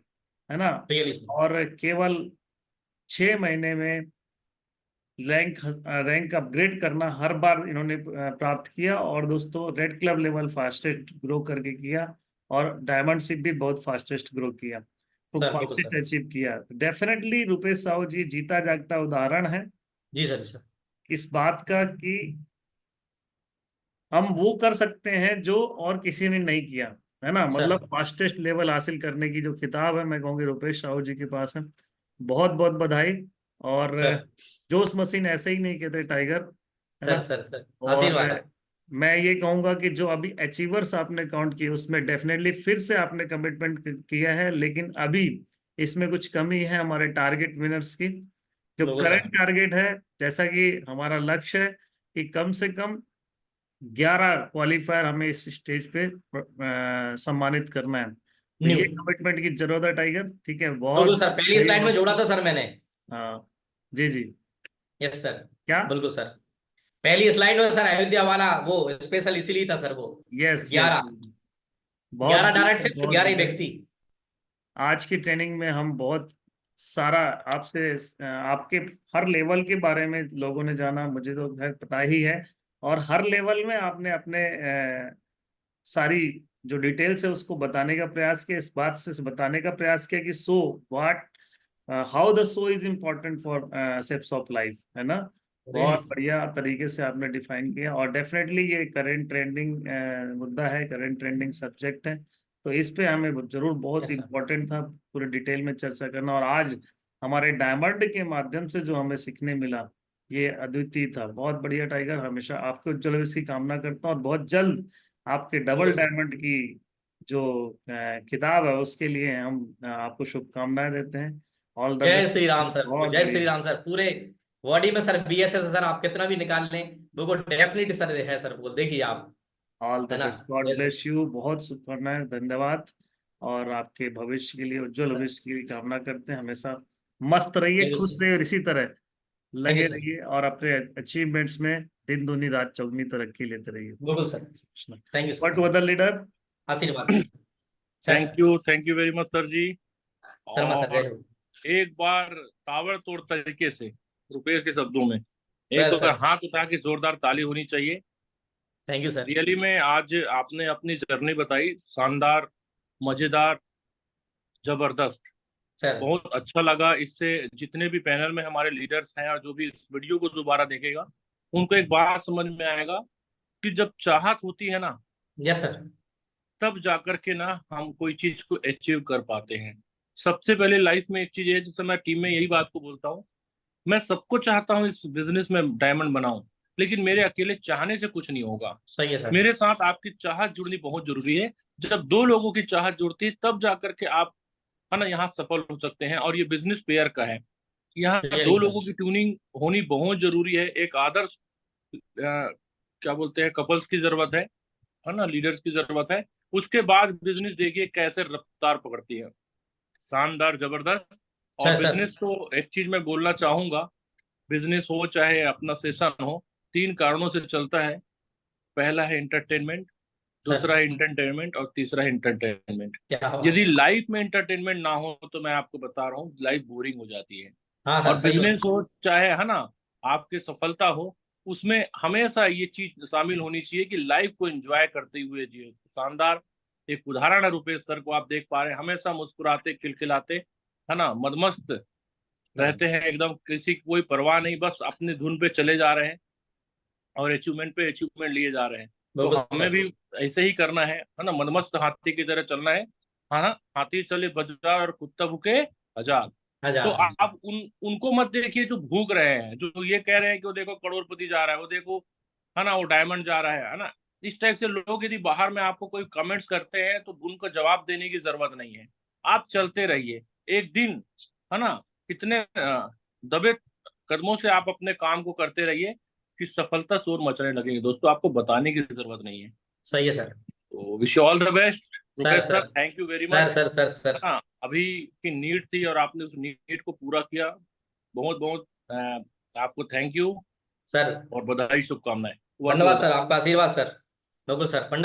है ना। रियली। और केवल 6 महीने में रैंक रैंक अपग्रेड करना हर बार इन्होंने प्राप्त किया। और दोस्तों red club level fastest grow करके किया, और डायमंड शिप भी बहुत फास्टेस्ट ग्रो किया, तो सर बिल्कुल फास्टेस्ट सर। अचीव किया। डेफिनेटली रुपेश साहू जी जीता जागता उदाहरण है जी सर, जी सर। इस बात का कि हम वो कर सकते हैं जो और किसी ने नहीं किया, है ना। सर मतलब फास्टेस्ट लेवल हासिल करने की जो खिताब है, मैं कहूँगी रुपेश साहू जी के पास है। बहुत बहुत बधाई। और सर जोश मशीन ऐसे ही नहीं कहते टाइगर, है सर ना। सर सर और आशीर्वाद है। मैं ये कहूंगा कि जो अभी अचीवर्स आपने काउंट किए उसमें डेफिनेटली फिर से आपने कमिटमेंट किया है, लेकिन अभी इसमें कुछ कमी है हमारे टारगेट विनर्स की। जो बिल्कुल करंट सर। टारगेट है, जैसा कि हमारा लक्ष्य है कि कम से कम 11 क्वालिफायर हमें इस स्टेज पे सम्मानित करना है, तो न्यू। ये कमिटमेंट की जरूरत है टाइगर। ठीक है, बिल्कुल बहुत सर, पहली सही स्लाइड में जोड़ा वक्त। था सर मैंने। हाँ, जी जी। Yes sir. क्या? बिल्कुल सर। पहली स्लाइड में सर अयोध्या वाला वो स्पेशल इसीलिए था सर वो। Yes yes. 11। बहुत 11 डायरेक्ट बढ़िया, से बहुत 11 ही बढ़िया। व्यक्ति। आज की ट्रेनिंग में हम बहुत सारा आपसे आपके हर लेवल के बारे में लोगों ने जाना, मुझे तो खैर पता ही है। और हर लेवल में आपने अपने सारी जो डिटेल्स है उसको बताने का प्रयास किया, इस बात से बताने का प्रयास किया कि so what how the so is important for steps of life, है ना। रियली बहुत सर। बढ़िया तरीके से आपने डिफाइन किया, और डेफिनेटली ये करंट ट्रेंडिंग मुद्दा है, करंट ट्रेंडिंग सब्जेक्ट है। तो इस पे हमें जरूर बहुत यस सर। इम्पोर्टेंट था पूरे डिटेल में चर्चा करना, और आज हमारे डायमंड के माध्यम से जो हमें सीखने मिला ये अद्वितीय था। बहुत बढ़िया टाइगर, हमेशा आपके उज्जवल भविष्य की कामना करता हूँ, और बहुत जल्द आपके डबल बिल्कुल सर। डायमंड की जो किताब है उसके लिए हम आपको शुभकामनाएं देते हैं। ऑल द जय श्री बेस्ट। राम सर, बहुत जय श्री बढ़िया। राम सर। पूरे बॉडी में सर बीएसएस सर, आप कितना भी निकाल लें वो डेफिनेटली सर है सर, वो देखिए आप। ऑल द है ना। बेस्ट, गॉड जय। ब्लेस यू, बहुत शुभकामनाएं, धन्यवाद। और आपके भविष्य के लिए, उज्जवल भविष्य की भी कामना करते हैं। हमेशा मस्त रहिए, थैंक यू खुश सर। रहिए, और इसी तरह थैंक यू लगे सर। रहिए, और अपने अचीवमेंट्स में दिन दूनी रात चौगुनी तरक्की लेते रहिए। बिल्कुल sir. Thank you what sir. The leader. आशीर्वाद sir. Thank you very much sir ji. Sharma sir, जय और हो। एक बार ताबड़तोड़ तरीके से, रुपेश के शब्दों में, एक सर दो बार सर। हाथ उठा के जोरदार ताली होनी चाहिए। Thank you sir. रियली में आज आपने अपनी जर्नी बताई, शानदार, मजेदार, जबरदस्त, सर। बहुत अच्छा लगा। इससे जितने भी पैनल में हमारे लीडर्स हैं और जो भी इस वीडियो को दोबारा देखेगा, उनको एक बात समझ में आएगा कि जब चाहत होती है ना, यस सर। तब जाकर के ना हम कोई चीज को अचीव कर पाते हैं। सबसे पहले लाइफ में एक चीज है, जैसे मैं टीम में यही बात को बोलता हूँ, मैं सबको चाहता हूँ इस बिजनेस में डायमंड बनाऊं, लेकिन मेरे अकेले चाहने से कुछ नहीं होगा। सही है सर। मेरे साथ आपकी चाहत जुड़नी बहुत जरूरी है। जब दो लोगों की चाहत जुड़ती है तब जाकर के आप, है ना, यहाँ सफल हो सकते हैं। और ये बिजनेस पेयर का है, यहाँ रियली दो सर। लोगों की ट्यूनिंग होनी बहुत जरूरी है। एक आदर्श क्या बोलते हैं, कपल्स की जरूरत है ना, लीडर्स की जरूरत है। उसके बाद बिजनेस देखिए कैसे रफ्तार पकड़ती है, शानदार, जबरदस्त। और सर सर। बिजनेस तो एक चीज मैं बोलना चाहूंगा, बिजनेस हो चाहे अपना सेशन हो, तीन कारणों से चलता है। पहला है इंटरटेनमेंट, सर दूसरा है इंटरटेनमेंट, और तीसरा है इंटरटेनमेंट। क्या बात यदि है। लाइफ में इंटरटेनमेंट ना हो तो मैं आपको बता रहा हूँ लाइफ बोरिंग हो जाती है। हाँ सर, और सही बात। बिजनेस हो चाहे, है ना, आपकी सफलता हो, उसमें हमेशा ये चीज शामिल होनी चाहिए कि लाइफ को एंजॉय करते हुए जिए। शानदार एक उदाहरण है, रुपेश सर को आप देख पा रहे हैं, हमेशा मुस्कुराते खिलखिलाते, है ना, मदमस्त सर। रहते हैं एकदम, किसी की कोई परवाह नहीं, बस अपनी धुन पे चले जा रहे हैं और अचीवमेंट पे अचीवमेंट लिए जा रहे हैं। तो बिल्कुल हमें सर। भी ऐसे ही करना है ना, मदमस्त हाथी की तरह चलना है। हाँ ना, हाथी चले बाजार और कुत्ता भूखे हजार। तो हजार। आप उनको मत देखिए जो भूख रहे हैं, जो ये कह रहे हैं कि वो देखो करोड़पति जा रहा है, वो देखो, है ना, वो डायमंड जा रहा है ना। इस टाइप से लोग यदि बाहर में आपको कोई कमेंट्स करते हैं तो उनको जवाब देने की जरूरत नहीं है। आप चलते रहिए, एक दिन, है ना, कितने दबे कदमों से आप अपने काम को करते रहिए कि सफलता शोर मचने लगेगी। दोस्तों, आपको बताने की जरूरत नहीं है। सही है सर। तो wish you all the best sir Rupesh sir, sir. Thank you very sir much. Sir sir है सर। ना, अभी की नीड थी और आपने उस नीड को पूरा किया। बहुत बहुत आपको थैंक यू सर और बधाई, शुभकामनाएं। ओवर टू धन्यवाद अदर। सर, आपका आशीर्वाद सर। बिल्कुल सर, पंडित